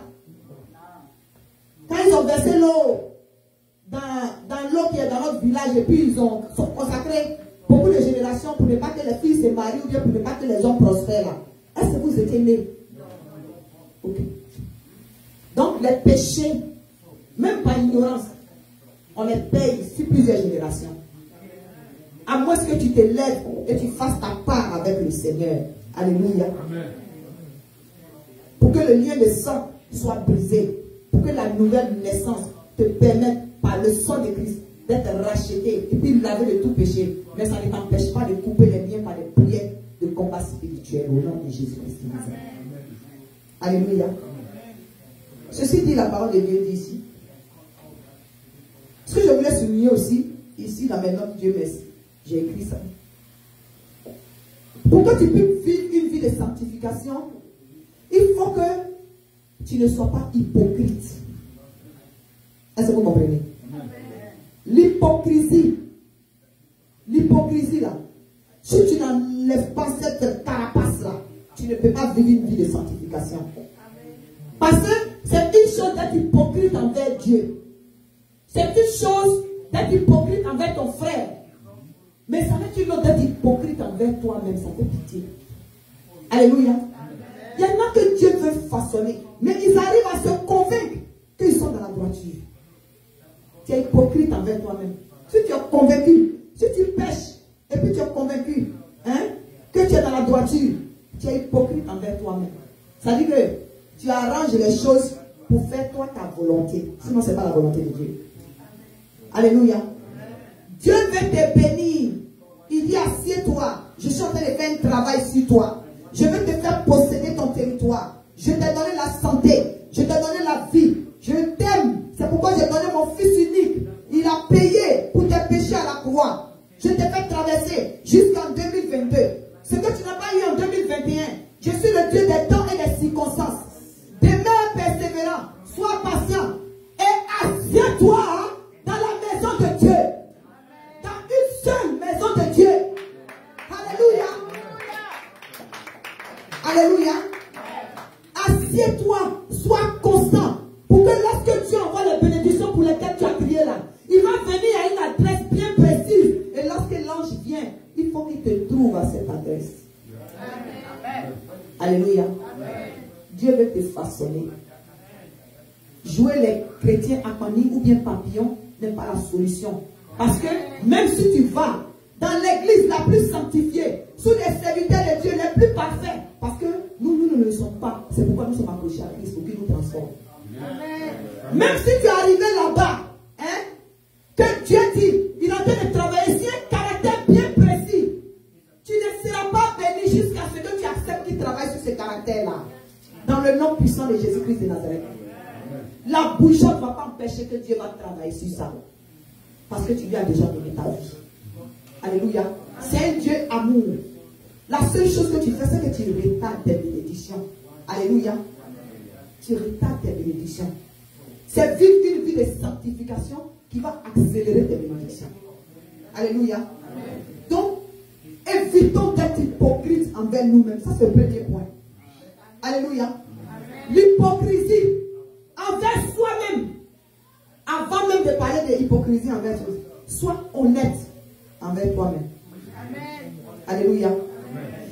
Quand ils ont versé l'eau dans l'eau qui est dans notre village et puis ils ont consacré beaucoup de générations pour ne pas que les filles se marient ou bien pour ne pas que les hommes prospèrent là. Est-ce que vous étiez nés? Ok. Donc les péchés, même par ignorance, on les paye sur plusieurs générations. À moins que tu te lèves et tu fasses ta part avec le Seigneur. Alléluia. Amen. Pour que le lien de sang soit brisé. Pour que la nouvelle naissance te permette par le sang de Christ d'être racheté et puis lavé de tout péché. Mais ça ne t'empêche pas de couper les liens par des prières de combat spirituel au nom de Jésus-Christ. Alléluia. Ceci dit, la parole de Dieu dit ici. Ce que je voulais souligner aussi, ici dans mes notes, Dieu merci, j'ai écrit ça. Pour que tu puisses vivre une vie de sanctification, il faut que tu ne sois pas hypocrite. Est-ce que vous comprenez? L'hypocrisie là, si tu n'enlèves pas cette carapace là, tu ne peux pas vivre une vie de sanctification. Parce que c'est une chose d'être hypocrite envers Dieu. C'est une chose d'être hypocrite envers ton frère. Mais ça n'est une autre d'être hypocrite envers toi-même, ça fait pitié. Alléluia. Il y en a que Dieu veut façonner, mais ils arrivent à se convaincre qu'ils sont dans la droiture. Tu es hypocrite envers toi-même. Si tu es convaincu, si tu pêches, et puis tu es convaincu que tu es dans la droiture, tu es hypocrite envers toi-même. Ça dit que tu arranges les choses pour faire toi ta volonté. Sinon, ce n'est pas la volonté de Dieu. Alléluia. Dieu veut te bénir. Il dit assieds-toi. Je suis en train de faire un travail sur toi. Je veux te faire posséder ton territoire. Je t'ai donné la santé. Je t'ai donné la vie. Je t'aime. C'est pourquoi j'ai donné mon fils unique. Il a payé pour tes péchés à la croix. Je t'ai fait traverser jusqu'en 2022. Ce que tu n'as pas eu en 2021. Je suis le Dieu des temps et des circonstances. Demeure persévérant. Sois patient. Et assieds-toi dans la maison de Dieu. Dans une seule maison de Dieu. Alléluia. Alléluia. Assieds-toi. Sois constant. Pour que lorsque Dieu envoie les bénédictions pour lesquelles tu as crié là, il va venir à une adresse bien précise. Et lorsque l'ange vient, il faut qu'il te trouve à cette adresse. Amen. Alléluia. Amen. Dieu veut te façonner. Jouer les chrétiens à panique ou bien papillon n'est pas la solution. Parce que même si tu vas dans l'église la plus sanctifiée, sous les serviteurs de Dieu les plus parfaits, parce que nous ne le sommes pas. C'est pourquoi nous sommes accrochés à Christ pour qu'il nous transforme. Amen. Même si tu es arrivé là-bas, que Dieu dit, il est en train de travailler, si un caractère bien sang de Jésus-Christ de Nazareth. La bougeotte ne va pas empêcher que Dieu va travailler sur ça. Parce que tu lui as déjà donné ta vie. Alléluia. C'est un Dieu amour. La seule chose que tu fais, c'est que tu retardes tes bénédictions. Alléluia. Tu retardes tes bénédictions. C'est vivre une vie de sanctification qui va accélérer tes bénédictions. Alléluia. Donc, évitons d'être hypocrites envers nous-mêmes. Ça, c'est le premier point. Alléluia. L'hypocrisie envers soi-même. Avant même de parler de l'hypocrisie envers soi, sois honnête envers toi-même. Alléluia.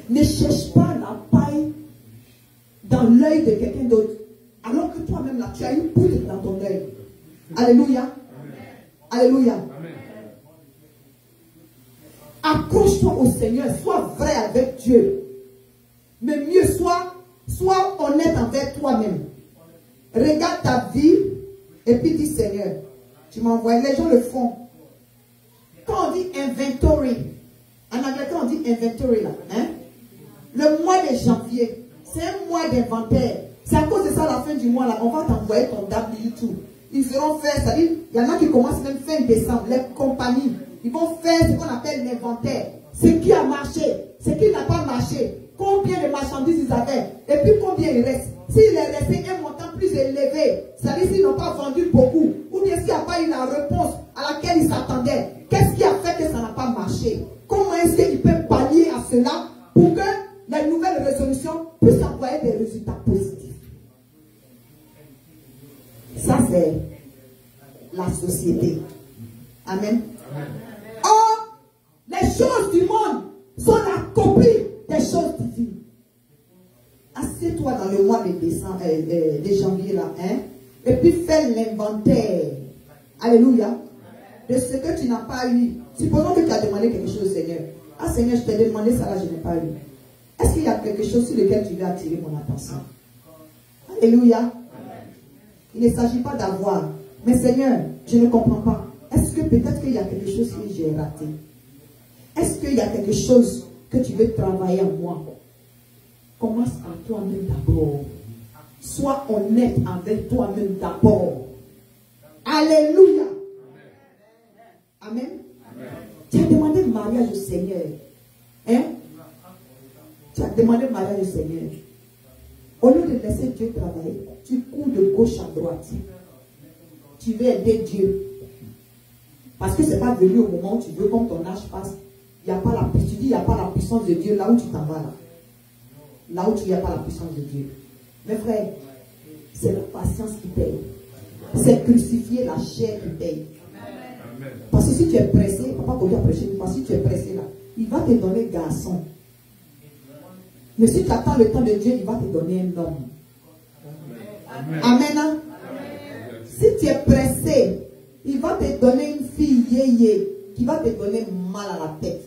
Ne cherche pas la paille dans l'œil de quelqu'un d'autre. Alors que toi-même, là, tu as une poudre dans ton œil. Alléluia. Alléluia. Accroche-toi au Seigneur. Sois vrai avec Dieu. Mais mieux, sois honnête envers toi-même. Regarde ta vie et puis dis, Seigneur, tu m'envoies. Les gens le font. Quand on dit inventory, en anglais, quand on dit inventory, là, hein, le mois de janvier, c'est un mois d'inventaire. C'est à cause de ça, à la fin du mois, là, on va t'envoyer ton W2. Ils feront faire, c'est-à-dire, il y en a qui commencent même fin décembre, les compagnies, ils vont faire ce qu'on appelle l'inventaire. Ce qui a marché, ce qui n'a pas marché, combien de marchandises ils avaient, et puis combien il reste. S'il est resté un montant plus élevé, c'est-à-dire s'ils n'ont pas vendu beaucoup, ou bien s'il n'y a pas eu la réponse à laquelle ils s'attendaient, qu'est-ce qui a fait que ça n'a pas marché? Comment est-ce qu'il peut pallier à cela pour que les nouvelles résolutions puissent envoyer des résultats positifs? Ça, c'est la société. Amen. Or, les choses du monde sont la copie des choses divines. Assieds-toi dans le mois de décembre, de janvier là, hein, et puis fais l'inventaire. Alléluia. De ce que tu n'as pas eu. Supposons que tu as demandé quelque chose au Seigneur. Ah Seigneur, je t'ai demandé ça là, je n'ai pas eu. Est-ce qu'il y a quelque chose sur lequel tu veux attirer mon attention? Alléluia. Il ne s'agit pas d'avoir. Mais Seigneur, je ne comprends pas. Est-ce que peut-être qu'il y a quelque chose que j'ai raté? Est-ce qu'il y a quelque chose que tu veux travailler en moi? Commence par toi-même d'abord. Sois honnête avec toi-même d'abord. Alléluia. Amen. Tu as demandé le mariage au Seigneur. Hein? Tu as demandé le mariage au Seigneur. Au lieu de laisser Dieu travailler, tu cours de gauche à droite. Tu veux aider Dieu. Parce que ce n'est pas venu au moment où tu veux, comme ton âge passe. Il n'y a pas la, tu dis, il n'y a pas la puissance de Dieu là où tu t'en vas là. Là où tu n'y a pas la puissance de Dieu. Mes frères, c'est la patience qui paye. C'est crucifier la chair qui paye. Parce que si tu es pressé, papa peut prêcher, parce que si tu es pressé là, il va te donner garçon. Mais si tu attends le temps de Dieu, il va te donner un homme. Amen. Amen. Si tu es pressé, il va te donner une fille yéyé qui va te donner mal à la tête.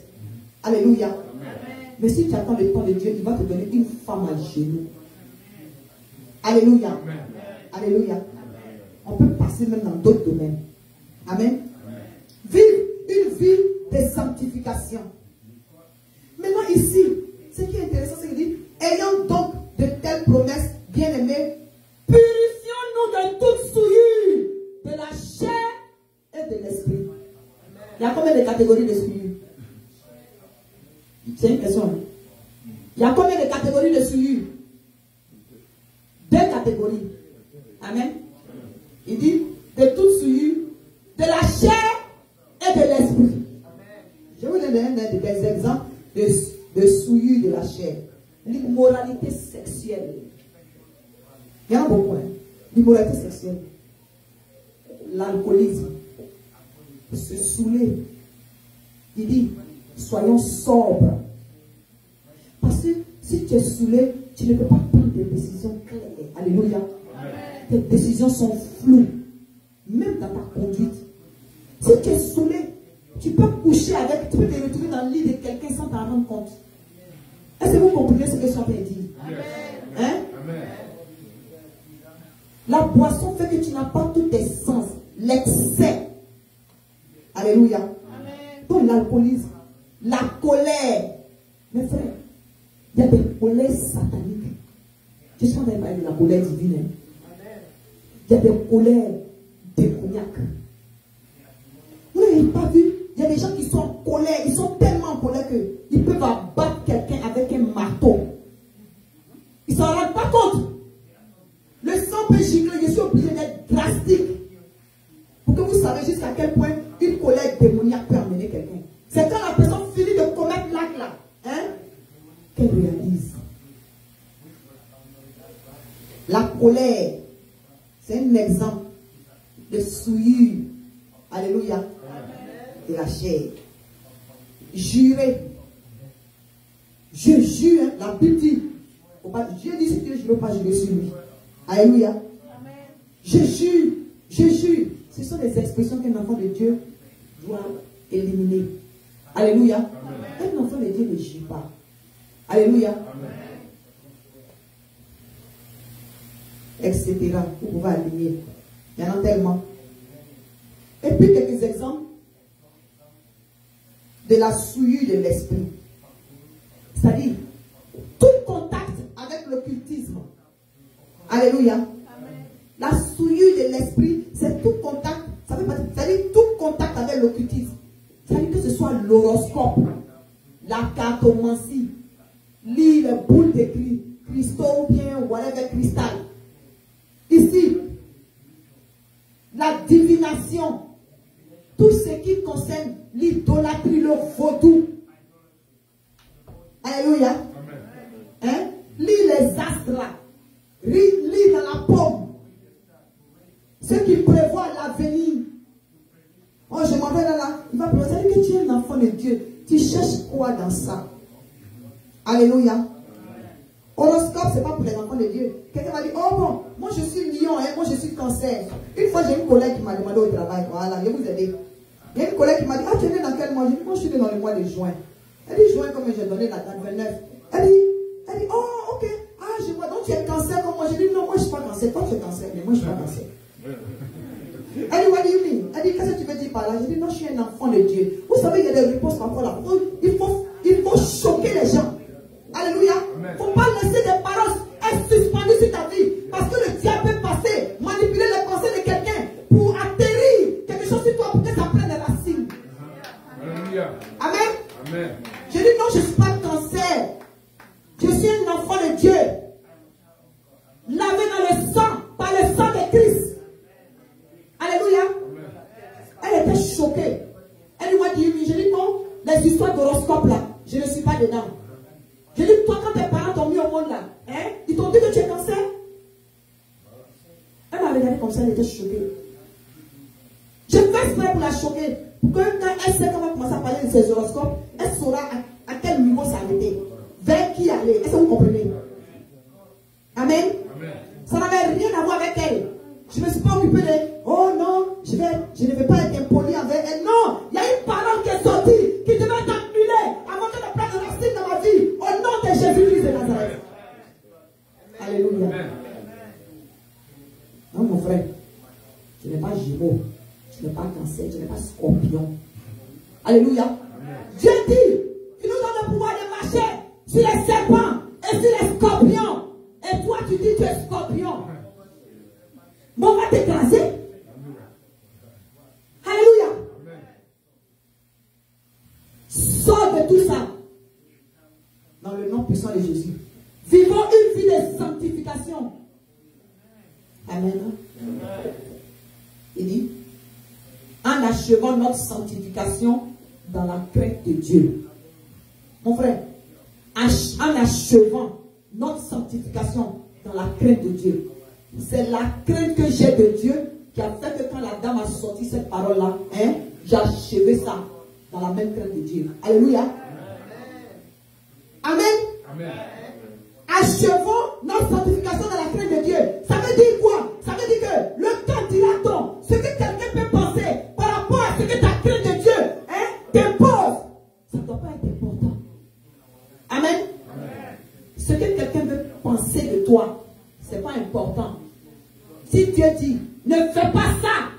Alléluia. Amen. Mais si tu attends le temps de Dieu, il va te donner une femme à genoux. Alléluia. Amen. Alléluia. Amen. On peut passer même dans d'autres domaines. Amen. Vivre une vie de sanctification. Maintenant ici, ce qui est intéressant, c'est qu'il dit, ayant donc de telles promesses, bien-aimés, purifions-nous de toute souillure, de la chair et de l'esprit. Il y a combien de catégories de souillure? C'est une question. Il y a combien de catégories de souillure? 2 catégories. Amen. Il dit, de toute souillure, de la chair et de l'esprit. Je vous donne des exemples de souillure de la chair. L'immoralité sexuelle. Il y en a beaucoup. Hein? L'immoralité sexuelle. L'alcoolisme. Se saouler. Il dit, soyons sobres. Parce que si tu es saoulé, tu ne peux pas prendre des décisions claires. Alléluia. Amen. Tes décisions sont floues. Même dans ta conduite. Si tu es saoulé, tu peux coucher avec, tu peux te retrouver dans le lit de quelqu'un sans t'en rendre compte. Est-ce que vous comprenez ce que je suis en train de dire? Hein? Amen. La boisson fait que tu n'as pas tous tes sens. L'excès. Alléluia. Amen. Pour l'alcoolisme, la colère. Mes frères, il y a des colères sataniques. Je suis en train de parler de la colère divine. Hein. Il y a des colères démoniaques. Vous n'avez pas vu? Il y a des gens qui sont en colère. Ils sont tellement en colère qu'ils peuvent abattre quelqu'un avec un marteau. Ils ne s'en rendent pas compte. Le sang peut gicler. Je suis obligé d'être drastique. Pour que vous sachiez jusqu'à quel point une colère démoniaque peut amener quelqu'un. C'est quand la personne finit de commettre l'acte là, hein, qu'elle réalise. La colère, c'est un exemple de souillure. Alléluia. De la chair. Jurer. Je jure, hein, la Bible dit. Dieu dit si Dieu ne jure pas jurer sur lui. Alléluia. Je jure. Je jure. Ce sont des expressions qu'un enfant de Dieu doit éliminer. Alléluia. Amen. Un enfant de Dieu ne jure pas. Alléluia. Amen. Etc. Vous pouvez aligner. Il y en a tellement. Et puis quelques exemples de la souillure de l'esprit. C'est-à-dire, tout contact avec l'occultisme. Alléluia. Amen. La souillure de l'esprit, c'est tout contact. C'est-à-dire tout contact avec l'occultisme. C'est-à-dire que ce soit l'horoscope, la cartomancie, lire les boules de cristaux ou bien whatever cristal. Ici, la divination, tout ce qui concerne l'idolâtrie, le vaudou. Alléluia. Hein? Lis les astres là. Lis dans la pomme. Ce qui prévoit l'avenir. Oh, je m'en vais là. Il va penser que tu es un enfant de Dieu. Tu cherches quoi dans ça? Alléluia. Horoscope, ce n'est pas pour les enfants de Dieu. Quelqu'un m'a dit, oh bon, moi je suis lion, hein, moi je suis cancer. Une fois, j'ai une collègue qui m'a demandé au travail. Voilà, je vais vous aider. Il y a une collègue qui m'a dit, ah, tu es né dans quel mois? J'ai dit, moi je suis né dans le mois de juin. Elle dit, juin, comme j'ai donné la date 29. Elle dit, oh, ok. Ah, je vois, donc tu es cancer comme moi. J'ai dit, non, moi je ne suis pas cancer. Toi tu es cancer, mais moi je ne suis pas cancer. Elle dit, what do you mean? Elle dit, qu'est-ce que tu veux dire par là? J'ai dit, non, je suis un enfant de Dieu. Vous savez, il y a des réponses parfois là. Il faut choquer les gens. Alléluia. Il ne faut pas laisser des paroles être suspendues sur ta vie. Parce que le diable peut passer, manipuler les pensées de quelqu'un pour atterrir quelque chose sur toi pour que ça prenne des racines. Alléluia. Amen. Amen. Je dis non, je ne suis pas cancer. Je suis un enfant de Dieu. Lavé dans le sang, par le sang de Christ. Alléluia. Elle était choquée. Elle m'a dit, je dis non, les histoires d'horoscope là, je ne suis pas dedans. Je dis, toi, quand tes parents t'ont mis au monde là, hein, ils t'ont dit que tu es cancer. Elle m'a regardé comme ça, elle était choquée. Je fais exprès pour la choquer. Pour que quand elle sait qu'on va commencer à parler de ses horoscopes, elle saura à quel niveau s'arrêter. Vers qui aller. Est-ce que vous comprenez? Amen. Amen. Ça n'avait rien à voir avec elle. Je ne me suis pas occupé de, oh non, je ne vais pas être impoli avec elle. Non, il y a une parole qui est sortie, qui devait être annulée avant que je prenne racine dans ma vie. Au nom de Jésus-Christ de Nazareth. Alléluia. Non, mon frère, tu n'es pas Gémeaux, tu n'es pas Cancer, tu n'es pas Scorpion. Alléluia. Dieu dit, il nous donne le pouvoir de marcher sur les serpents et sur les scorpions. Et toi, tu dis que tu es Scorpion. Bon, on va t'écraser. Alléluia. Sors de tout ça. Dans le nom puissant de Jésus. Vivons une vie de sanctification. Amen. Il dit, en achevant notre sanctification dans la crainte de Dieu. Mon frère, en achevant notre sanctification dans la crainte de Dieu. C'est la crainte que j'ai de Dieu qui a fait que quand la dame a sorti cette parole-là, hein, j'ai achevé ça dans la même crainte de Dieu. Alléluia. Amen. Amen. Achevons notre sanctification dans la crainte de Dieu. Ça veut dire quoi? Ça veut dire que le temps dilatant, ce que quelqu'un peut penser par rapport à ce que ta crainte de Dieu t'impose, ça ne doit pas être important. Amen. Amen. Ce que quelqu'un veut penser de toi, ce n'est pas important. Si Dieu dit, ne fais pas ça,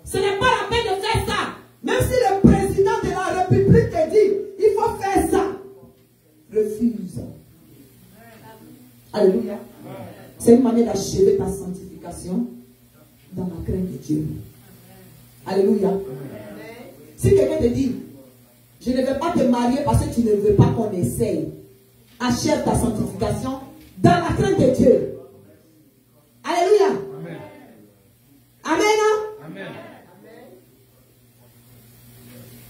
ce n'est pas la peine de faire ça. Même si le président de la République te dit, il faut faire ça, refuse. Alléluia. C'est une manière d'achever ta sanctification dans la crainte de Dieu. Alléluia. Si quelqu'un te dit, je ne vais pas te marier parce que tu ne veux pas qu'on essaye, achève ta sanctification dans la crainte de Dieu. Alléluia. Amen. Amen. Amen.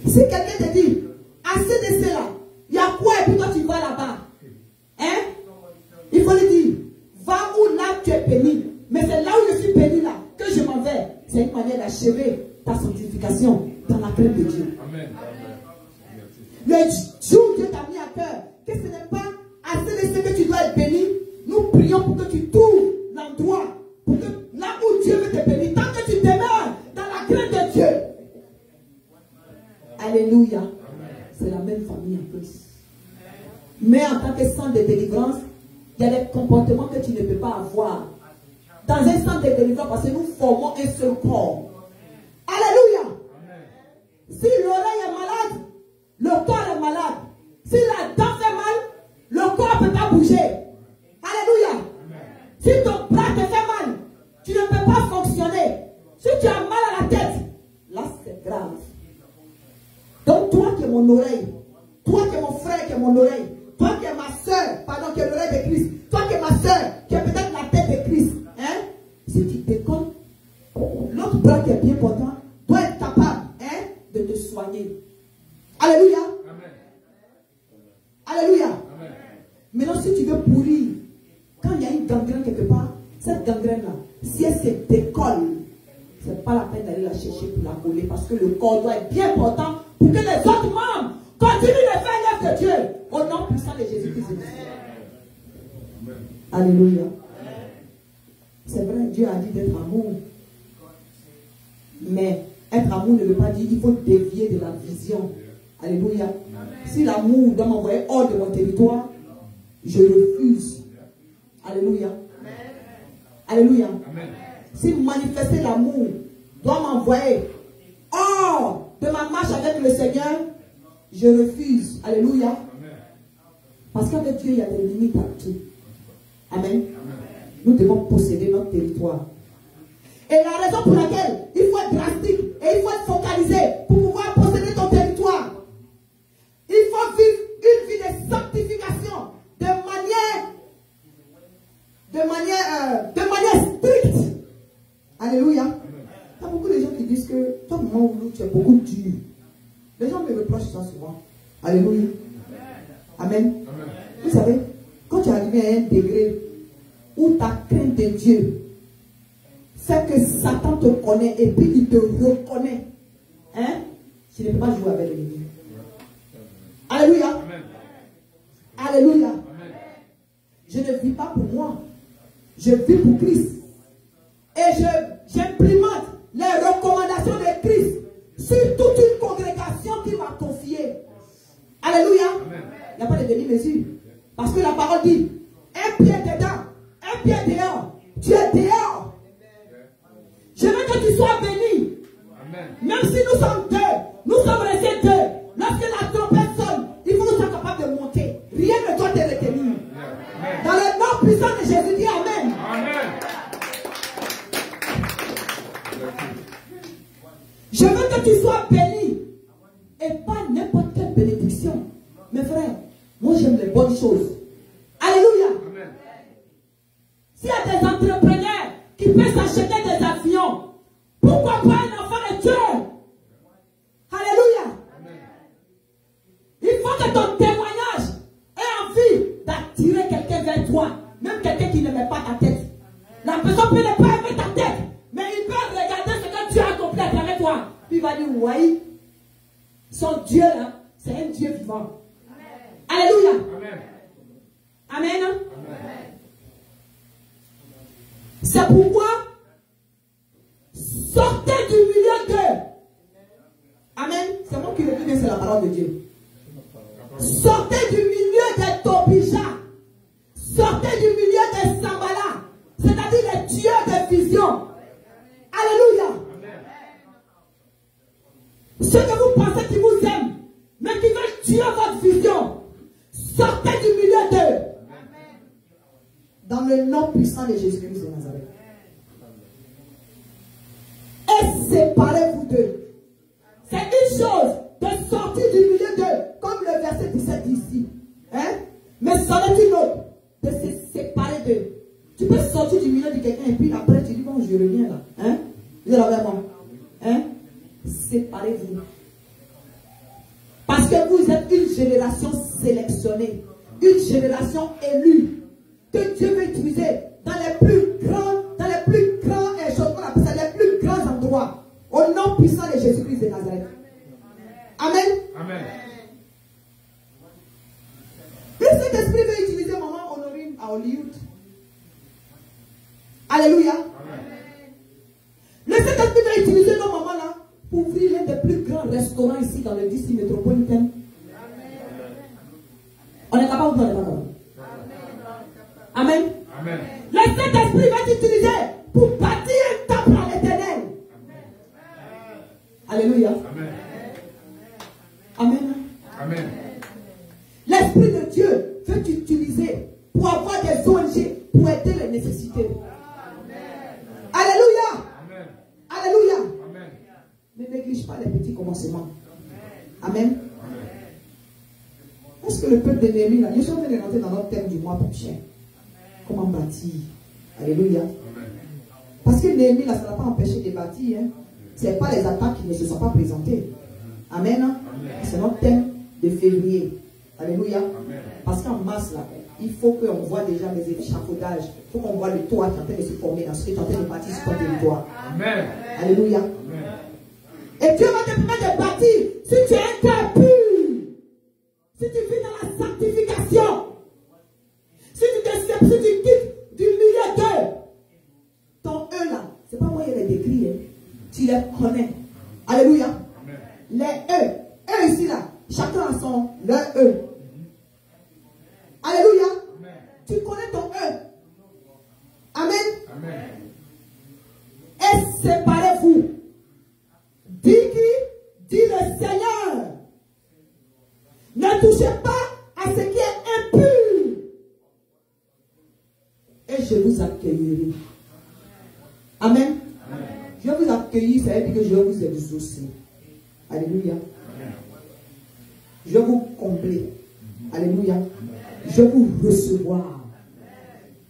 Si quelqu'un te dit, assez de cela, il y a quoi et puis toi tu vas là-bas? Hein? Il faut lui dire, va où là tu es béni. Mais c'est là où je suis béni là, que je m'en vais. C'est une manière d'achever ta sanctification dans la crainte de Dieu. Amen. Le jour où Dieu t'a mis à cœur, que ce n'est pas assez de ce que tu dois être béni, nous prions pour que tu trouves l'endroit, pour que là où Dieu veut te bénir, tant que tu demeures dans la crainte de Dieu. Alléluia. C'est la même famille en plus. Mais en tant que centre de délivrance, il y a des comportements que tu ne peux pas avoir. Dans un centre de délivrance, parce que nous formons un seul corps. Alléluia. Si l'oreille est malade, le corps est malade. Si la dent fait mal, le corps ne peut pas bouger. Alléluia. Si ton bras te fait mal, tu ne peux pas fonctionner. Si tu as mal à la tête, là c'est grave. Donc toi qui es mon oreille, toi qui es mon frère qui est mon oreille, toi qui es ma soeur, pardon, qui est l'oreille de Christ, toi qui es ma soeur, qui est peut-être la tête de Christ, hein? Si tu déconnes, l'autre bras qui est bien portant doit être capable, hein, de te soigner. Alléluia. Amen. Alléluia. Amen. Maintenant, si tu veux pourrir, quand il y a une gangrène quelque part, cette gangrène-là, si elle se décolle, ce n'est pas la peine d'aller la chercher pour la coller, parce que le corps doit être bien portant pour que les autres membres continuent de faire l'œuvre de Dieu au nom puissant de Jésus-Christ. Alléluia. C'est vrai, Dieu a dit d'être amour. Mais être amour ne veut pas dire qu'il faut dévier de la vision. Alléluia. Si l'amour doit m'envoyer hors de mon territoire, je refuse. Alléluia. Alléluia. Si manifester l'amour doit m'envoyer hors de ma marche avec le Seigneur, je refuse. Alléluia. Parce qu'avec Dieu, il y a des limites à tout. Amen. Nous devons posséder notre territoire. Et la raison pour laquelle il faut être drastique et il faut être focalisé pour pouvoir posséder ton territoire, il faut vivre une vie de sanctification de manière stricte. Alléluia. Il y a beaucoup de gens qui disent que toi, moment où tu es beaucoup dur. Les gens me reprochent ça souvent. Alléluia. Amen. Vous savez, quand tu es arrivé à un degré où ta crainte de Dieu fait que Satan te connaît et puis il te reconnaît, hein, tu ne peux pas jouer avec l'ennemi. Alléluia. Amen. Alléluia. Amen. Je ne vis pas pour moi, je vis pour Christ. Et j'implémente les recommandations de Christ sur toute une congrégation qui m'a confié. Alléluia. Il n'y a pas de demi-mesure. Parce que la parole dit, un pied dedans, un pied dehors. Tu es dehors. Je veux que tu sois béni. Amen. Même si nous sommes deux, nous sommes restés deux. Lorsque la trompette sonne, il faut que nous soyons capables de monter. Rien ne doit te retenir. Amen. Dans le nom puissant de Jésus, dis Amen. Amen. Je veux que tu sois béni. Et pas n'importe quelle bénédiction. Mes frères, moi j'aime les bonnes choses. Alléluia. Amen. S'il y a des entrepreneurs qui peuvent s'acheter des avions, pourquoi pas un enfant de Dieu? Alléluia. Amen. Il faut que ton témoignage ait envie d'attirer quelqu'un vers toi, même quelqu'un qui ne met pas ta tête. La personne peut ne pas aimer ta tête, mais il peut regarder ce que tu as accompli à travers toi. Puis il va dire, oui, son Dieu là, c'est un Dieu vivant. Amen. Alléluia. Amen. Amen. Amen. C'est pourquoi sortez du milieu d'eux. Amen. C'est moi qui le dis, mais c'est la parole de Dieu. Sortez du milieu des Tobija. Sortez du milieu des Sambala. C'est-à-dire les tueurs de vision. Alléluia. Ceux que vous pensez qui vous aiment, mais qui veulent tuer votre vision. Sortez du milieu d'eux. Dans le nom puissant de Jésus-Christ de Nazareth. Et séparez-vous d'eux. C'est une chose de sortir du milieu d'eux, comme le verset 17 dit ici. Hein? Mais c'en est une autre, de se séparer d'eux. Tu peux sortir du milieu de quelqu'un et puis après tu dis, bon, je reviens là. Hein? Vous êtes avec moi? Hein? Séparez-vous. Parce que vous êtes une génération sélectionnée, une génération élue, que Dieu veut utiliser dans les plus grands choses qu'on appelle ça, les plus grands endroits, au nom puissant de Jésus-Christ de Nazareth. Amen. Amen. Le Saint-Esprit veut utiliser maman Honorine à Hollywood. Alléluia. Amen. Le Saint-Esprit veut utiliser nos mamans là pour ouvrir l'un des plus grands restaurants ici dans le DC métropolitain. On est capable ou on est capable? Amen. Amen. Le Saint-Esprit va t'utiliser pour bâtir un temple à l'Éternel. Alléluia. Amen. Amen. Amen. L'Esprit de Dieu veut t'utiliser pour avoir des ONG, pour aider les nécessités. Alléluia. Amen. Alléluia. Amen. Ne néglige pas les petits commencements. Amen. Est-ce que le peuple de Néhémie, là, je suis en train de rentrer dans notre thème du mois prochain. Comment bâtir? Alléluia. Parce que Néhémie, là, ça n'a pas empêché de bâtir. Hein. Ce n'est pas les attaques qui ne se sont pas présentées. Amen. C'est notre thème de février. Alléluia. Amen. Parce qu'en mars, là, il faut qu'on voit déjà les échafaudages. Il faut qu'on voit le toit qui est en train de se former dans ce qui est en train de bâtir sur ton territoire. Amen. Alléluia. Amen. Et Dieu va te permettre de bâtir si tu es un cœur pur. Si tu vis dans la sanctification. Si tu quittes du milieu d'eux. Ton eux là, c'est pas moi qui les décrit. Hein. Tu les connais. Alléluia. Amen. Les eux ici là, chacun a son leur eux. Alléluia. Amen. Tu connais ton eux. Amen. Amen. Et séparez-vous. Dit qui? Dit le Seigneur. Ne touchez pas à ce qui est impur. Et je vous accueillerai. Amen. Amen. Je vais vous accueillir, ça veut dire que je vais vous exaucer. Alléluia. Amen. Je vais vous combler. Alléluia. Je vais vous recevoir.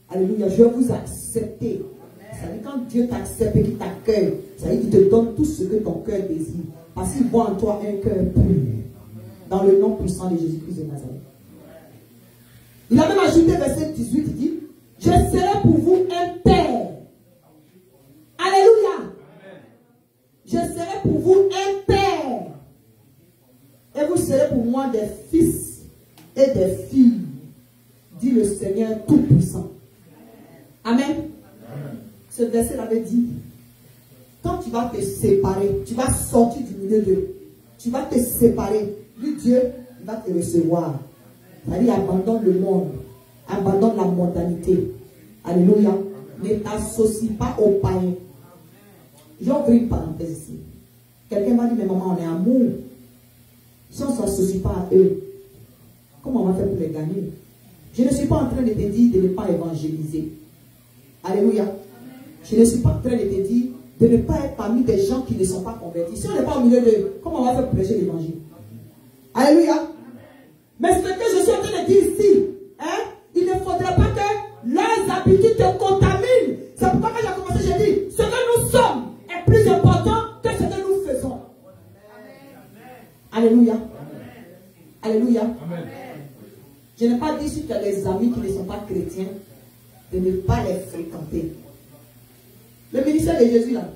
Alléluia. Je vais vous accepter. Ça veut dire quand Dieu t'accepte et qu'il t'accueille, ça veut dire qu'il te donne tout ce que ton cœur désire. Parce qu'il voit en toi un cœur pur. Dans le nom puissant de Jésus-Christ de Nazareth. Il a même ajouté verset 18, il dit, je serai pour vous un père. Alléluia. Amen. Je serai pour vous un père. Et vous serez pour moi des fils et des filles, dit le Seigneur Tout-Puissant. Amen. Amen. Ce verset avait dit, quand tu vas te séparer, tu vas sortir du milieu d'eux, tu vas te séparer. Lui, Dieu, il va te recevoir. C'est-à-dire, abandonne le monde. Abandonne la mondanité. Alléluia. Ne t'associe pas aux païens. J'ai ouvert une parenthèse ici. Quelqu'un m'a dit, mais maman, on est amour. Si on ne s'associe pas à eux, comment on va faire pour les gagner? Je ne suis pas en train de te dire de ne pas évangéliser. Alléluia. Je ne suis pas en train de te dire de ne pas être parmi des gens qui ne sont pas convertis. Si on n'est pas au milieu d'eux, comment on va faire pour prêcher l'évangile? Alléluia. Mais ce que je suis en train de dire ici, hein, il ne faudrait pas que leurs habitudes te contaminent. C'est pourquoi quand j'ai commencé, j'ai dit, ce que nous sommes est plus important que ce que nous faisons. Alléluia. Alléluia. Amen. Je n'ai pas dit si tu as des amis qui ne sont pas chrétiens, de ne pas les fréquenter. Le ministère de Jésus là,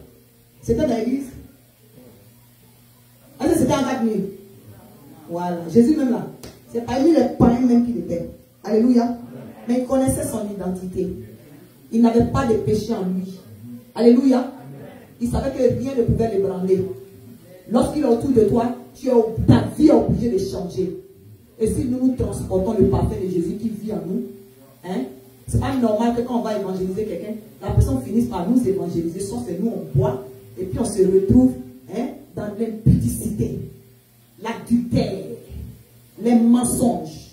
c'était dans l'église. Est-ce que c'était en 4 minutes? Voilà, Jésus même là, c'est parmi les païens même qu'il était. Alléluia. Mais il connaissait son identité. Il n'avait pas de péché en lui. Alléluia. Il savait que rien ne pouvait l'ébranler. Lorsqu'il est autour de toi, ta vie est obligée de changer. Et si nous nous transportons le parfum de Jésus qui vit en nous, hein, c'est pas normal que quand on va évangéliser quelqu'un, la personne finisse par nous évangéliser, sauf que nous on boit, et puis on se retrouve, hein, dans l'impudicité, l'adultère, les mensonges,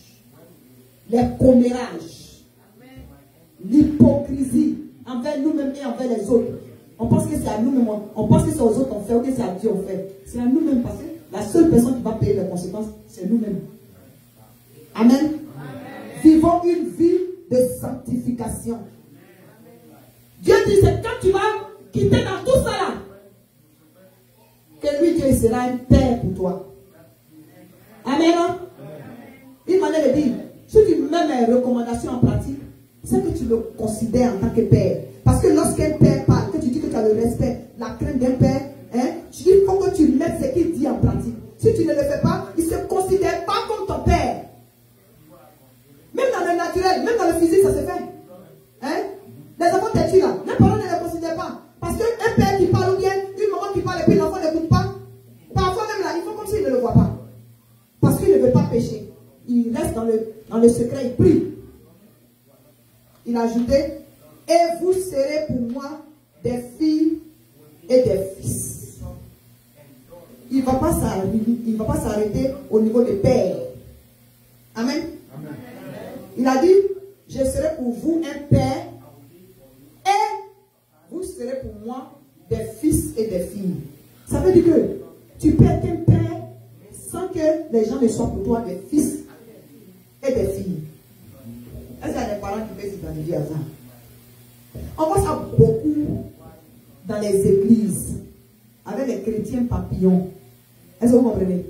les commérages, l'hypocrisie envers nous-mêmes et envers les autres. On pense que c'est à nous-mêmes, on pense que c'est aux autres on fait ou que c'est à Dieu on fait. C'est à nous-mêmes parce que la seule personne qui va payer les conséquences, c'est nous-mêmes. Amen. Amen. Vivons une vie de sanctification. Dieu dit, c'est quand tu vas quitter dans tout ça là, que lui, Dieu sera un père pour toi. Amen. Une manière de dire, si tu mets mes recommandations en pratique, c'est que tu le considères en tant que père. Parce que lorsqu'un père parle, que tu dis que tu as le respect, la crainte d'un père, hein, il faut que tu mettes ce qu'il dit en pratique. Si tu ne le fais pas, il ne se considère pas comme ton père. Même dans le naturel, même dans le physique, ça se fait. Hein? Les enfants têtus là, les parents ne les considèrent pas. Parce qu'un père qui parle ou bien une maman qui parle et puis l'enfant n'écoute pas, parfois même là, il faut comme s'il ne le voit pas. Parce qu'il ne veut pas pécher. Il reste dans le secret, il prie. Il a ajouté, et vous serez pour moi des filles et des fils. Il ne va pas s'arrêter au niveau des pères. Amen. Amen. Il a dit, je serai pour vous un père et vous serez pour moi des fils et des filles. Ça veut dire que tu peux être un père sans que les gens ne soient pour toi des fils et des filles. Est-ce qu'il y a des parents qui peuvent s'identifier à ça? On voit ça beaucoup dans les églises avec les chrétiens papillons. Est-ce que vous comprenez?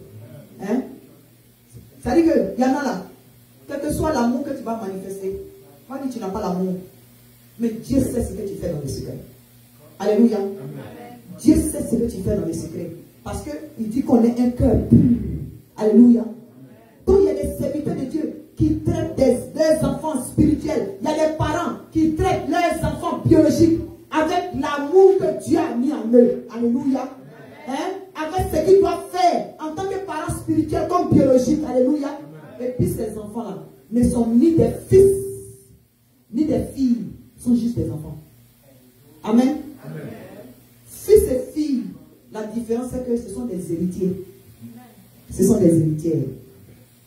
Hein? Ça veut dire qu'il y en a là. Quel que soit l'amour que tu vas manifester, on va dire que tu n'as pas l'amour. Mais Dieu sait ce que tu fais dans le secret. Alléluia. Amen. Dieu sait ce que tu fais dans le secret. Parce qu'il dit qu'on est un cœur pur. Alléluia. Donc il y a des serviteurs de Dieu qui traitent des enfants spirituels. Il y a des parents qui traitent leurs enfants biologiques avec l'amour que Dieu a mis en eux. Alléluia. Hein? Avec ce qu'ils doivent faire en tant que parents spirituels comme biologiques. Alléluia. Et puis ces enfants-là ne sont ni des fils, ni des filles, sont juste des enfants. Amen. Amen. Fils et filles, la différence c'est que ce sont des héritiers. Ce sont des héritiers.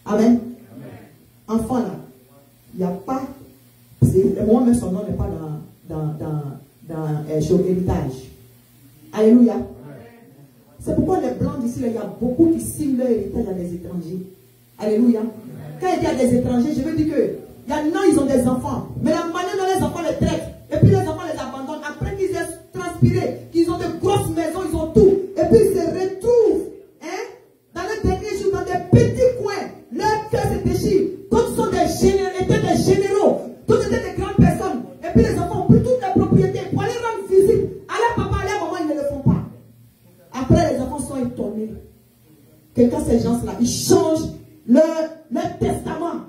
Amen. Enfant là, il n'y a pas, moi-même son nom n'est pas dans héritage. Alléluia. C'est pourquoi les blancs d'ici, il y a beaucoup qui signent leur héritage à des étrangers. Alléluia. Quand il y a des étrangers, je veux dire que il y en a, ils ont des enfants. Mais la manière dont les enfants les traitent, et puis les enfants les abandonnent, après qu'ils aient transpiré, qu'ils ont de grosses maisons, ils ont tout. Et puis ils se retrouvent dans les derniers jours, dans des petits coins. Leur cœur se déchire. D'autres sont étaient des généraux. D'autres étaient des grandes personnes. Et puis les enfants ont pris toutes les propriétés pour aller rendre visite. À leur papa, à leur maman, ils ne le font pas. Après, les enfants sont étonnés. Que quand ces gens-là, ils changent leur testament.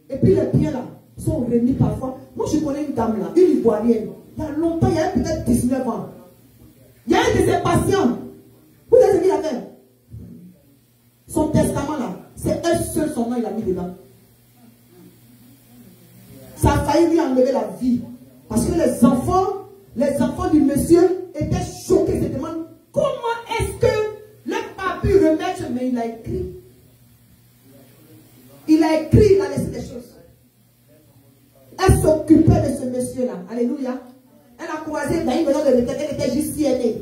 Et puis les biens là sont remis parfois. Moi je connais une dame là, une Ivoirienne. Il y a longtemps, il y a peut-être 19 ans. Il y a un de ses patients. Vous savez ce qu'il a fait? Son testament là, c'est un seul son nom il a mis dedans. Ça a failli lui enlever la vie. Parce que les enfants du monsieur étaient choqués, se demandent comment est-ce que le pape pu remettre, mais il a écrit. Il a écrit, il a laissé des choses. Elle s'occupait de ce monsieur-là. Alléluia. Elle a croisé dans une maison de retraite, elle était juste aînée.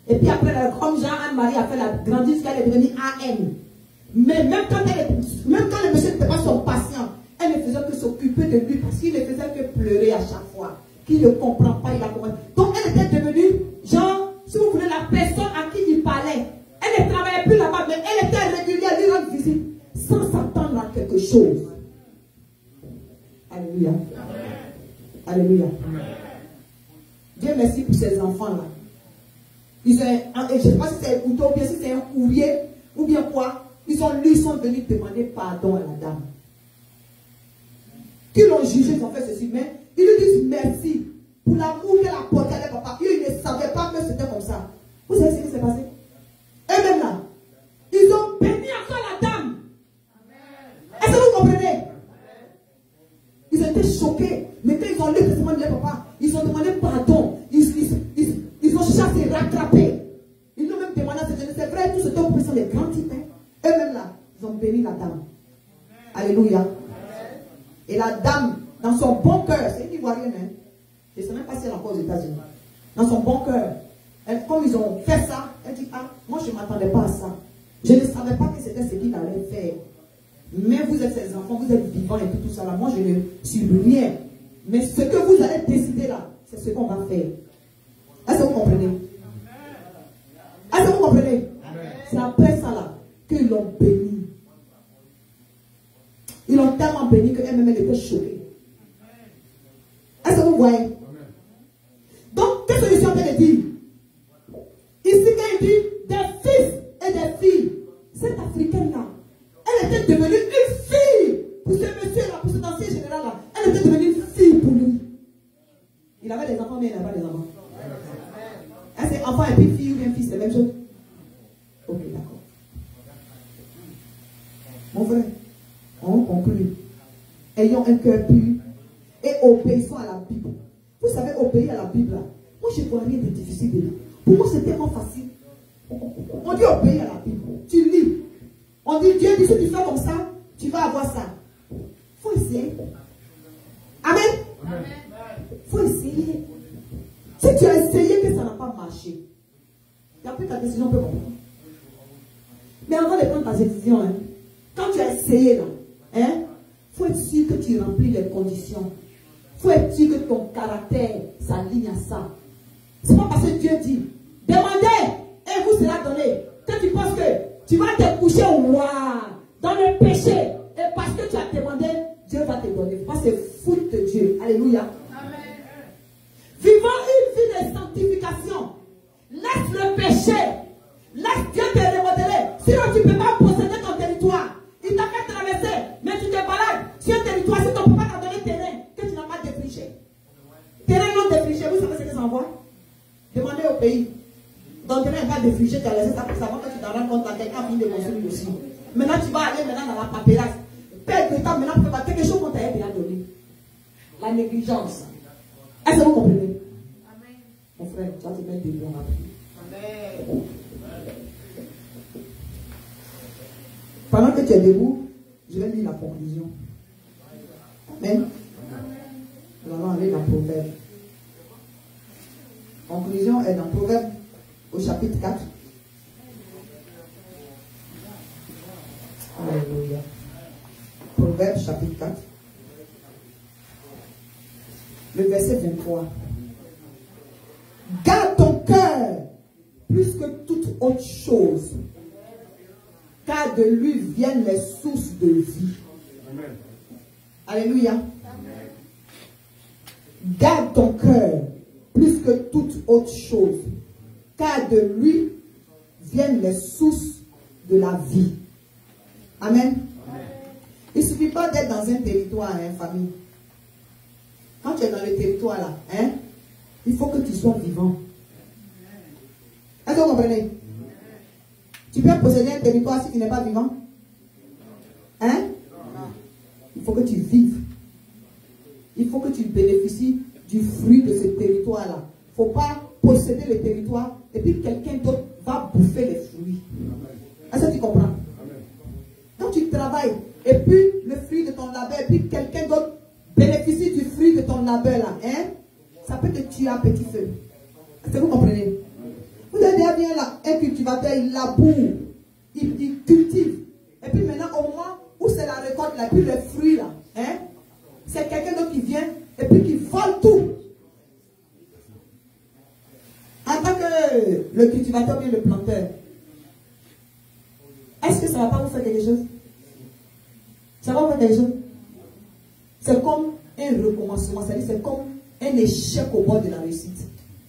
Et puis après, comme Jean-Anne-Marie a fait la grandie jusqu'à elle est devenue AM. Mais même quand le monsieur n'était pas son patient, elle ne faisait que s'occuper de lui parce qu'il ne faisait que pleurer à chaque fois. Qu'il ne comprend pas, il a compris. Donc elle était devenue, genre, si vous voulez, la personne à qui il parlait. Elle ne travaillait plus là-bas, mais elle était régulière, lui rendre visite, sans s'attendre à quelque chose. Alléluia. Alléluia. Dieu merci pour ces enfants-là. Je ne sais pas si c'est un couteau, ou bien si c'est un courrier, ou bien quoi. Ils sont venus demander pardon à la dame. Qui l'ont jugé, ils ont fait ceci, mais ils lui disent merci pour l'amour qu'elle a porté à leur papa. Ils ne savaient pas que c'était comme ça. Vous savez ce qui s'est passé? Eux-mêmes là, ils ont béni encore la dame. Est-ce que vous comprenez? Ils étaient choqués. Mais quand ils ont lu le testament de leur papa, ils ont demandé pardon. Ils ont cherché à se rattraper. Ils ont même demandé à se dire, c'est vrai, tout ce temps, ils sont des grands types. Eux-mêmes là, ils ont béni la dame. Alléluia. Et la dame Dans son bon cœur, c'est une Ivoirienne, hein? Je ne sais même pas si elle est encore aux États-Unis. Dans son bon cœur, comme ils ont fait ça, elle dit, ah, moi je ne m'attendais pas à ça. Je ne savais pas que c'était ce qu'il allait faire. Mais vous êtes ses enfants, vous êtes vivants et tout ça là. Moi je ne suis rien. Mais ce que vous allez décider là, c'est ce qu'on va faire. Est-ce que vous comprenez? Est-ce que vous comprenez? C'est après ça là qu'ils l'ont béni. Ils l'ont tellement béni qu'elle-même elle était choquée. Est-ce que vous voyez? Donc, qu'est-ce que je suis en train de dire? Ici, quand il dit des fils et des filles, cette africaine-là, elle était devenue une fille pour ce monsieur-là, pour cet ancien général-là. Elle était devenue une fille pour lui. Il avait des enfants, mais il n'avait pas des enfants. Est-ce que enfant et puis fille ou bien fils, c'est la même chose? Ok, d'accord. Mon frère, on conclut. Ayons un cœur pur et obéissons à la Bible. Vous savez, obéir à la Bible, là, moi je ne vois rien de difficile dedans. Pour moi, c'est tellement facile. On dit obéir à la Bible. Tu lis. On dit Dieu dit si tu fais comme ça, tu vas avoir ça. Il faut essayer. Amen. Il faut essayer. Si tu as essayé que ça n'a pas marché, et après ta décision peut comprendre. Mais avant de prendre ta décision, hein, quand tu as essayé là, hein, faut être sûr que tu remplis les conditions. Il faut être sûr que ton caractère s'aligne à ça. C'est pas parce que Dieu dit, demandez et vous sera donné, que tu penses que tu vas te coucher au roi dans le péché. Et parce que tu as demandé, Dieu va te donner. Il faut pas se foutre de Dieu. Alléluia. Amen. Vivons une vie de sanctification. Laisse le péché. Laisse Dieu te remodeler. Sinon tu ne peux pas posséder ton territoire. Il t'a fait traverser, mais tu te balades sur un territoire si ton papa t'a donné terrain que tu n'as pas défriché. Terrain non défriché, vous savez ce que ça envoie? Demandez au pays. Ton terrain n'est pas défriché, tu as laissé ça pour savoir que tu t'en rends compte à quelqu'un fini de construire aussi. Maintenant tu vas aller maintenant dans la paperasse. Père de temps maintenant pour faire quelque chose qu'on t'a déjà donné. La négligence. Est-ce que vous comprenez? Amen. Mon frère, tu vas te mettre debout en Amen. Pendant que tu es debout, je vais lire la conclusion. Amen. Nous allons aller dans Proverbe. La conclusion est dans Proverbe au chapitre 4. Alléluia. Proverbe chapitre 4. Le verset 23. Garde ton cœur plus que toute autre chose, car de lui viennent les sources de vie. Amen. Alléluia. Amen. Garde ton cœur plus que toute autre chose, car de lui viennent les sources de la vie. Amen. Amen. Il ne suffit pas d'être dans un territoire, hein, famille. Quand tu es dans le territoire là, hein, il faut que tu sois vivant. Est-ce que vous comprenez? Tu peux posséder un territoire si tu n'es pas vivant? Hein? Il faut que tu vives. Il faut que tu bénéficies du fruit de ce territoire-là. Il ne faut pas posséder le territoire et puis quelqu'un d'autre va bouffer les fruits. Est-ce que tu comprends? Quand tu travailles et puis le fruit de ton labeur et puis quelqu'un d'autre bénéficie du fruit de ton labeur là, hein? Ça peut te tuer à petit feu. Est-ce que vous comprenez? Vous avez bien là, un cultivateur, il laboure, il cultive. Et puis maintenant, au moment où c'est la récolte, là, puis le fruit là, hein, c'est quelqu'un d'autre qui vient et puis qui vole tout. En tant que le cultivateur ou bien le planteur, est-ce que ça ne va pas vous faire quelque chose? Ça va vous faire quelque chose? C'est comme un recommencement, c'est-à-dire c'est comme un échec au bord de la réussite.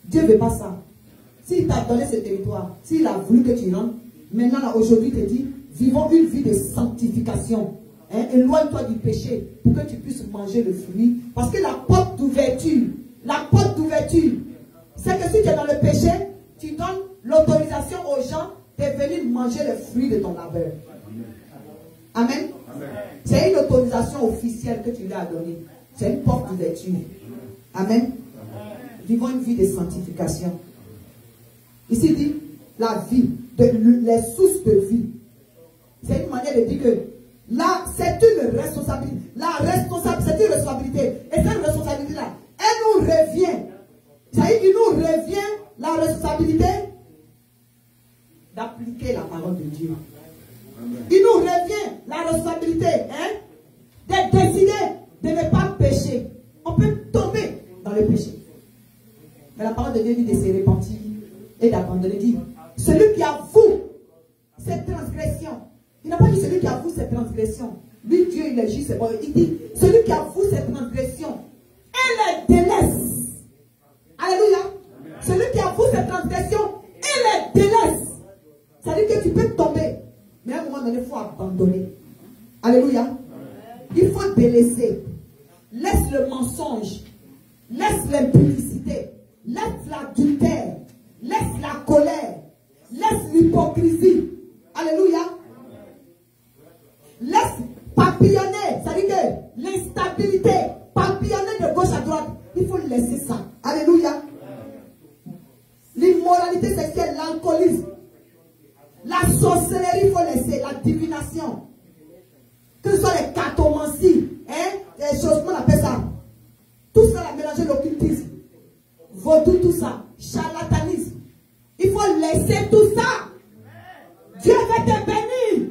Dieu ne veut pas ça. S'il t'a donné ce territoire, s'il a voulu que tu rentres, maintenant, aujourd'hui, il te dit, vivons une vie de sanctification. Hein? Éloigne-toi du péché pour que tu puisses manger le fruit. Parce que la porte d'ouverture, c'est que si tu es dans le péché, tu donnes l'autorisation aux gens de venir manger le fruit de ton labeur. Amen. C'est une autorisation officielle que tu lui as donnée. C'est une porte d'ouverture. Amen. Vivons une vie de sanctification. Ici il dit la vie, les sources de vie. C'est une manière de dire que Là, c'est une responsabilité. C'est une responsabilité. Et cette responsabilité-là, elle nous revient. Ça veut dire qu'il nous revient la responsabilité d'appliquer la parole de Dieu. Il nous revient la responsabilité de décider de ne pas pécher. On peut tomber dans le péché. Mais la parole de Dieu dit de se repentir et d'abandonner. Dit, celui qui avoue cette transgression, il n'a pas dit celui qui avoue cette transgression. Lui, Dieu, il est juste, c'est bon. Il dit, celui qui avoue cette transgression, elle les délaisse. Alléluia. Celui qui avoue cette transgression, elle les délaisse. Ça veut dire que tu peux tomber. Mais à un moment donné, il faut abandonner. Alléluia. Il faut délaisser. Laisse le mensonge. Laisse l'impudicité. Laisse l'adultère. Laisse la colère. Laisse l'hypocrisie. Alléluia. Laisse papillonner. Ça veut dire que l'instabilité, papillonner de gauche à droite, il faut laisser ça. Alléluia. L'immoralité sexuelle, l'alcoolisme, la sorcellerie, il faut laisser, la divination. Que ce soit les cartomancies, les choses, comment on appelle ça? Tout ça, la mélanger l'occultisme, vaudou, tout ça, charlatanisme. Il faut laisser tout ça. Dieu va te bénir.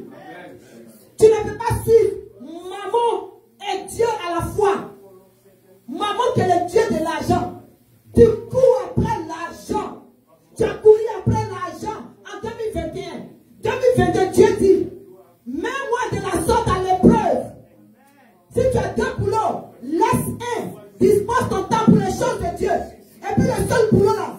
Tu ne peux pas suivre maman et Dieu à la fois. Maman qui est le Dieu de l'argent. Tu cours après l'argent. Tu as couru après l'argent en 2021. 2022, Dieu dit, mets-moi de la sorte à l'épreuve. Si tu as deux boulots, laisse un. Dispose ton temps pour les choses de Dieu. Et puis le seul boulot là,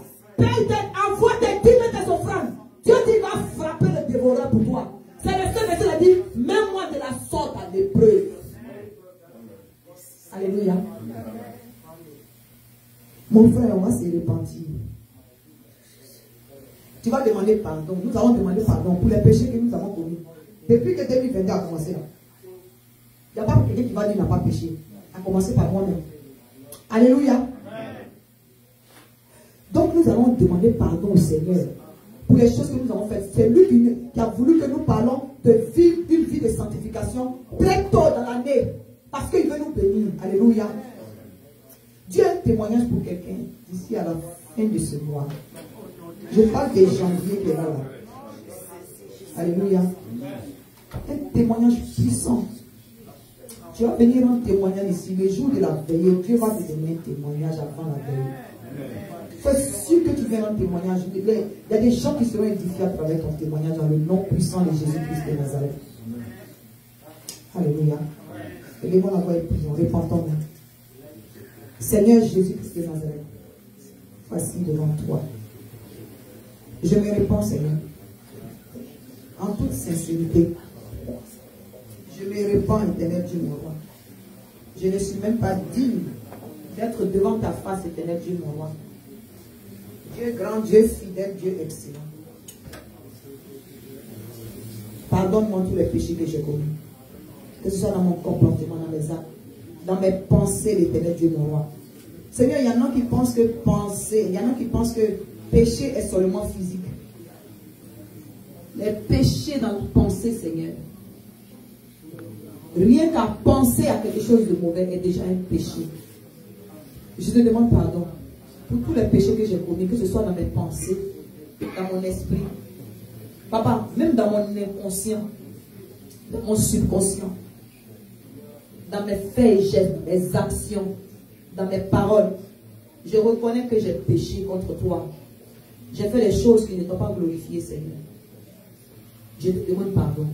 envoie tes dîmes et tes offrandes. Dieu dit, il va frapper le dévoreur pour toi. C'est le seul verset qui dit, mets-moi de la sorte à l'épreuve. Alléluia. Mon frère, on va se repentir. Tu vas demander pardon. Nous allons demander pardon pour les péchés que nous avons commis. Depuis que 2022 a commencé là. Il n'y a pas quelqu'un qui va dire qu'il n'a pas péché. A commencé par moi-même. Alléluia. Donc nous allons demander pardon au Seigneur pour les choses que nous avons faites. C'est lui qui a voulu que nous parlons de vivre une vie de sanctification très tôt dans l'année. Parce qu'il veut nous bénir. Alléluia. Dieu a un témoignage pour quelqu'un d'ici à la fin de ce mois. Je parle de janvier qui est là. Alléluia. Un témoignage puissant. Tu vas venir en témoignage ici. Le jour de la veille, Dieu va te donner un témoignage avant la veille. Sois sûr que tu viens en témoignage. Il y a des gens qui seront édifiés à travers ton témoignage dans le nom puissant de Jésus-Christ de Nazareth. Alléluia. Élevons la voix et prions. Répentons-nous. Seigneur Jésus-Christ de Nazareth, voici devant toi. Je me réponds, Seigneur, en toute sincérité. Je me réponds, éternel Dieu mon roi. Je ne suis même pas digne d'être devant ta face, éternel Dieu mon roi. Dieu grand, Dieu fidèle, Dieu excellent. Pardonne-moi tous les péchés que j'ai commis. Que ce soit dans mon comportement, dans mes actes, dans mes pensées, l'éternel Dieu mon roi. Seigneur, il y en a qui pensent que penser, il y en a qui pensent que péché est seulement physique. Les péchés dans nos pensées, Seigneur. Rien qu'à penser à quelque chose de mauvais est déjà un péché. Je te demande pardon pour tous les péchés que j'ai commis, que ce soit dans mes pensées, dans mon esprit. Papa, même dans mon inconscient, dans mon subconscient, dans mes faits et gestes, mes actions, dans mes paroles, je reconnais que j'ai péché contre toi. J'ai fait des choses qui ne t'ont pas glorifié, Seigneur. Je te demande pardon.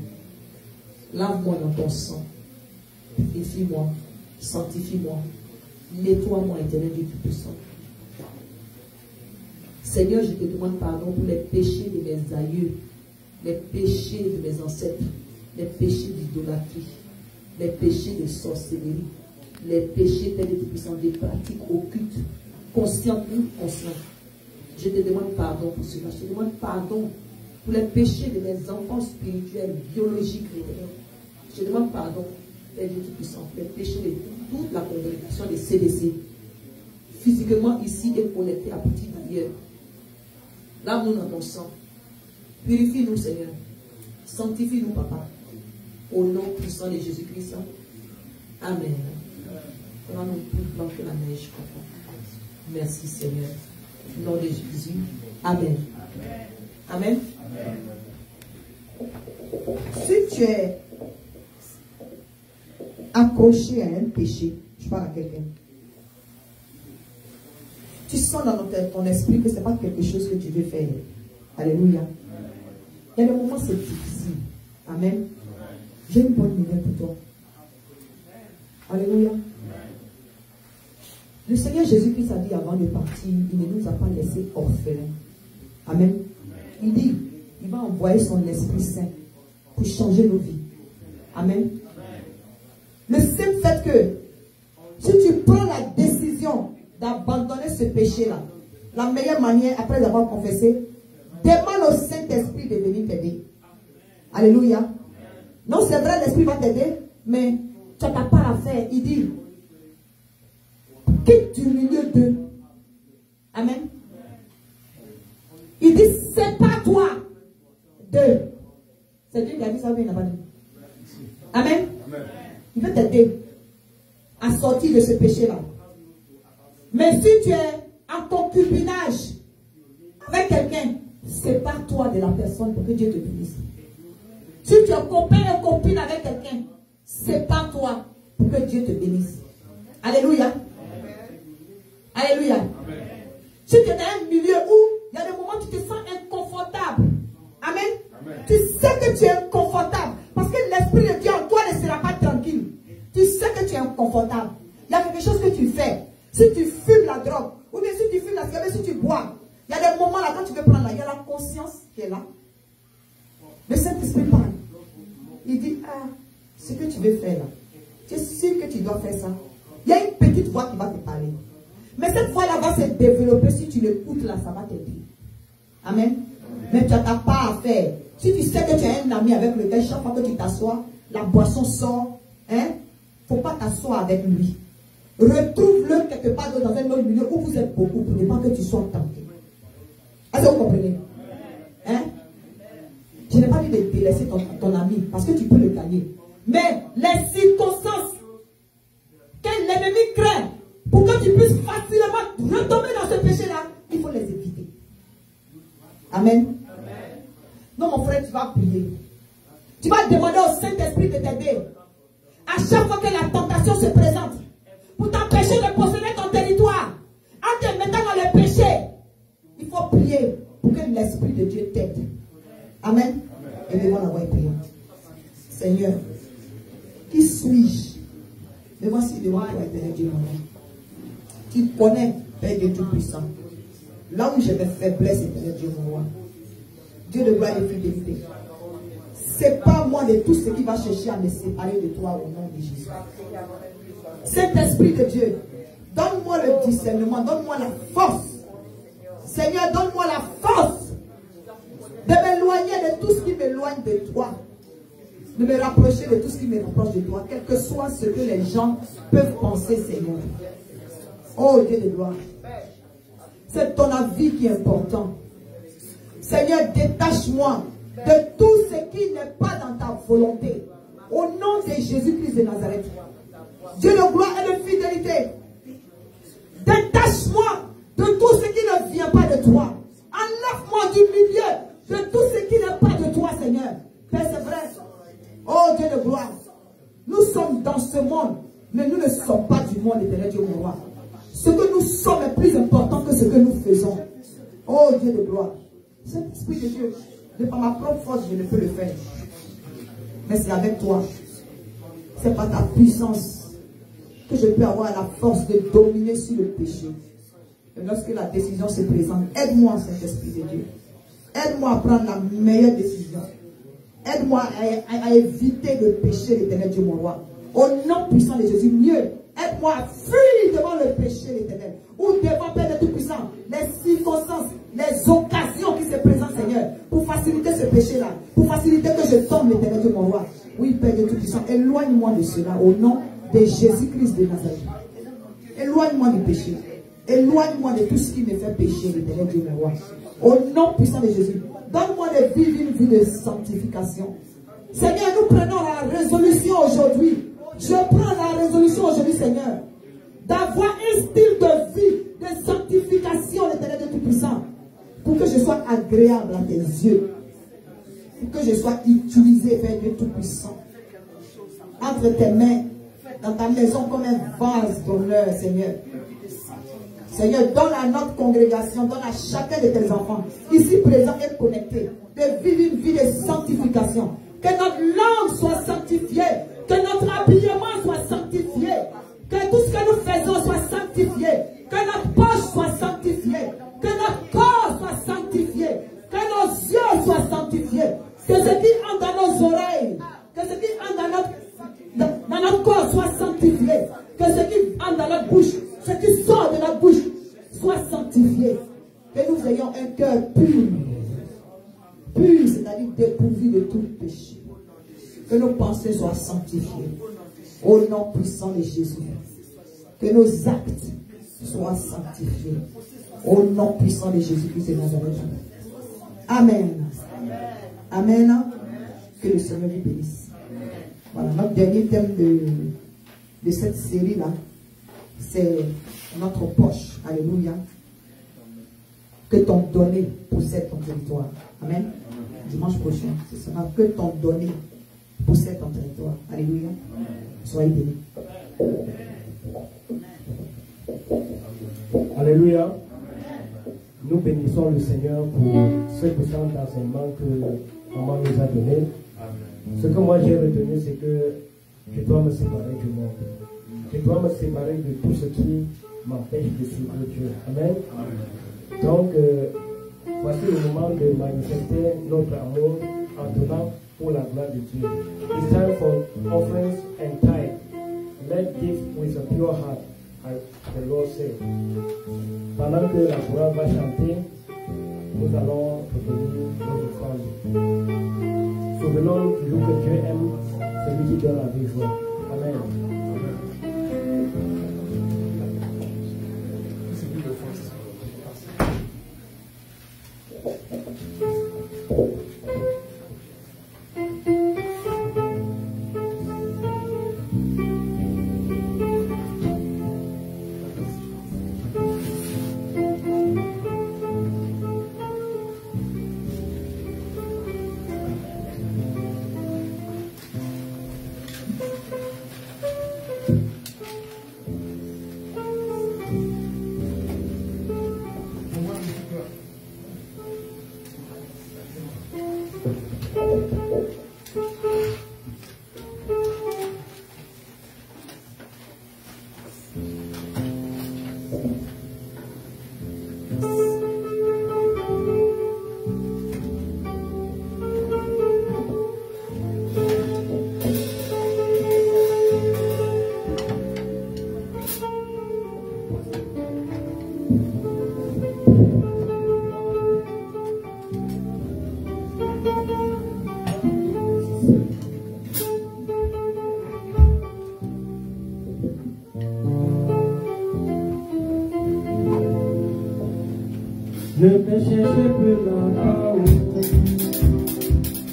Lave-moi dans ton sang. Purifie-moi. Sanctifie-moi. Nettoie-moi, éternel Dieu Tout-Puissant. Seigneur, je te demande pardon pour les péchés de mes aïeux, les péchés de mes ancêtres, les péchés d'idolâtrie, les péchés de sorcellerie, les péchés tels et puissants, des pratiques occultes, conscientes ou inconscientes. Je te demande pardon pour cela. Je te demande pardon pour les péchés de mes enfants spirituels, biologiques. Je te demande pardon, Père Dieu Tout-Puissant, pour les péchés de toute la congrégation des CDC, physiquement ici et connectés à petit d'ailleurs. Lave-nous dans ton sang. Purifie-nous, Seigneur. Sanctifie-nous, Papa. Au nom puissant de Jésus-Christ. Amen. On va nous planter la neige. Merci Seigneur. Au nom de Jésus. Amen. Amen. Si tu es accroché à un péché, je parle à quelqu'un. Tu sens dans ton esprit que ce n'est pas quelque chose que tu veux faire. Alléluia. Il y a des moments c'est difficile. Amen. J'ai une bonne nouvelle pour toi. Alléluia. Le Seigneur Jésus-Christ a dit avant de partir, il ne nous a pas laissé orphelins. Amen. Il dit, il va envoyer son Esprit Saint pour changer nos vies. Amen. Le simple fait que si tu prends la décision d'abandonner ce péché-là, la meilleure manière, après avoir confessé, demande au Saint-Esprit de venir t'aider. Alléluia. Non, c'est vrai, l'Esprit va t'aider, mais tu n'as pas à faire. Il dit, quitte du milieu d'eux. Amen. Il dit, sépare-toi d'eux. C'est Dieu qui a dit ça, mais il n'a pas dit. Amen. Il veut t'aider à sortir de ce péché-là. Mais si tu es en concubinage avec quelqu'un, sépare-toi de la personne pour que Dieu te bénisse. Si tu es copain et copine avec quelqu'un, sépare-toi pour que Dieu te bénisse. Alléluia. Alléluia. Si tu es dans un milieu où il y a des moments où tu te sens inconfortable. Amen. Tu sais que tu es inconfortable. Parce que l'Esprit de Dieu en toi ne sera pas tranquille. Tu sais que tu es inconfortable. Il y a quelque chose que tu fais. Si tu fumes la drogue, ou bien si tu fumes la cigarette, si tu bois, il y a des moments là quand tu veux prendre là, il y a la conscience qui est là. Le Saint-Esprit parle. Il dit, ah, ce que tu veux faire là, tu es sûr que tu dois faire ça. Il y a une petite voix qui va te parler. Mais cette voix-là va se développer. Si tu l'écoutes là, ça va t'aider. Amen. Mais tu n'as pas à faire. Si tu sais que tu as un ami avec lequel chaque fois que tu t'assois, la boisson sort, hein, il ne faut pas t'asseoir avec lui. Retrouve-le quelque part dans un autre milieu où vous êtes beaucoup pour ne pas que tu sois tenté. Est-ce que vous comprenez? Hein? Je n'ai pas dit de délaisser ton ami parce que tu peux le gagner. Mais les circonstances que l'ennemi crée pour que tu puisses facilement retomber dans ce péché-là, il faut les éviter. Amen. Non, mon frère, tu vas prier. Tu vas demander au Saint-Esprit de t'aider. À chaque fois que la tentation se présente, pour t'empêcher de posséder ton territoire, en te mettant dans le péché, il faut prier pour que l'Esprit de Dieu t'aide. Amen. Et nous allons avoir une prière. Seigneur, qui suis-je? Mais voici devant toi, éternel Dieu mon Dieu. Tu connais, Père Dieu Tout-Puissant, là où j'ai mes faiblesses, éternel Dieu mon roi. Dieu de gloire et fidélité. Sépare-moi de tout ce qui va chercher à me séparer de toi au nom de Jésus. Saint-Esprit de Dieu, donne-moi le discernement, donne-moi la force. Seigneur, donne-moi la force de m'éloigner de tout ce qui m'éloigne de toi. De me rapprocher de tout ce qui me rapproche de toi, quel que soit ce que les gens peuvent penser, Seigneur. Oh Dieu de gloire, c'est ton avis qui est important. Seigneur, détache-moi de tout ce qui n'est pas dans ta volonté. Au nom de Jésus-Christ de Nazareth. Dieu de gloire et de fidélité. Détache-moi de tout ce qui ne vient pas de toi. Enlève-moi du milieu de tout ce qui n'est pas de toi, Seigneur. Père, c'est vrai. Oh Dieu de gloire. Nous sommes dans ce monde, mais nous ne sommes pas du monde, éternel Dieu mon roi. Ce que nous sommes est plus important que ce que nous faisons. Oh Dieu de gloire. Cet esprit de Dieu, de par ma propre force, je ne peux le faire. Mais c'est avec toi. C'est par ta puissance que je peux avoir la force de dominer sur le péché. Et lorsque la décision se présente, aide-moi, Saint-Esprit de Dieu. Aide-moi à prendre la meilleure décision. Aide-moi à éviter de pécher, l'éternel Dieu mon roi. Au nom puissant de Jésus, mieux. Aide-moi à fuir devant le péché, l'éternel. Ou devant Père de Tout-Puissant, les circonstances, les occasions qui se présentent, Seigneur, pour faciliter ce péché-là, pour faciliter que je tombe, l'éternel Dieu mon roi. Oui, Père de Tout-Puissant, éloigne-moi de cela au nom de Jésus-Christ de Nazareth. Éloigne-moi du péché. Éloigne-moi de tout ce qui me fait pécher, l'éternel Dieu mon roi. Au nom puissant de Jésus, donne-moi de vivre une vie de sanctification. Seigneur, nous prenons la résolution aujourd'hui. Je prends la résolution aujourd'hui, Seigneur, d'avoir un style de vie, de sanctification, l'Éternel de Tout-Puissant, pour que je sois agréable à tes yeux, pour que je sois utilisé, Père Dieu Tout-Puissant, entre tes mains, dans ta maison comme un vase d'honneur, Seigneur. Seigneur, donne à notre congrégation, donne à chacun de tes enfants, ici présents et connectés, de vivre une vie de sanctification. Que notre langue soit sanctifiée, que notre habillement soit sanctifié, que tout ce que nous faisons soit sanctifié, que notre poche soit sanctifiée, que notre corps soit sanctifié, que nos yeux soient sanctifiés, que ce qui entre dans nos oreilles, que ce qui entre dans notre corps soit sanctifié, que ce qui entre dans notre bouche, ce qui sort de notre bouche soit sanctifié, que nous ayons un cœur pur, c'est-à-dire dépourvu de tout péché, que nos pensées soient sanctifiées, au nom puissant de Jésus, que nos actes soient sanctifiés, au nom puissant de Jésus-Christ de Nazareth. Amen. Amen. Que le Seigneur nous bénisse. Voilà, notre dernier thème de cette série-là, c'est notre poche. Alléluia. Que ton donné possède ton territoire. Amen. Dimanche prochain, ce sera que ton donné possède ton territoire. Alléluia. Soyez bénis. Alléluia. Nous bénissons le Seigneur pour ce puissant enseignement que maman nous a donné. Ce que moi j'ai retenu, c'est que je dois me séparer du monde. Je dois me séparer de tout ce qui m'empêche de suivre Dieu. Amen. Donc, voici le moment de manifester notre amour en donnant pour la gloire de Dieu. It's time for offerings and tithe. Let give with a pure heart, as the Lord said. Pendant que la chorale va chanter, nous allons retenir notre offrande. Souvenons toujours que Dieu aime celui qui donne avec joie. Amen. Je peux chercher plus longtemps.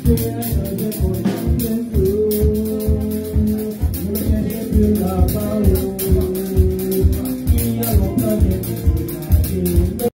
Je vais changer pour tout. Je vais chercher plus longtemps.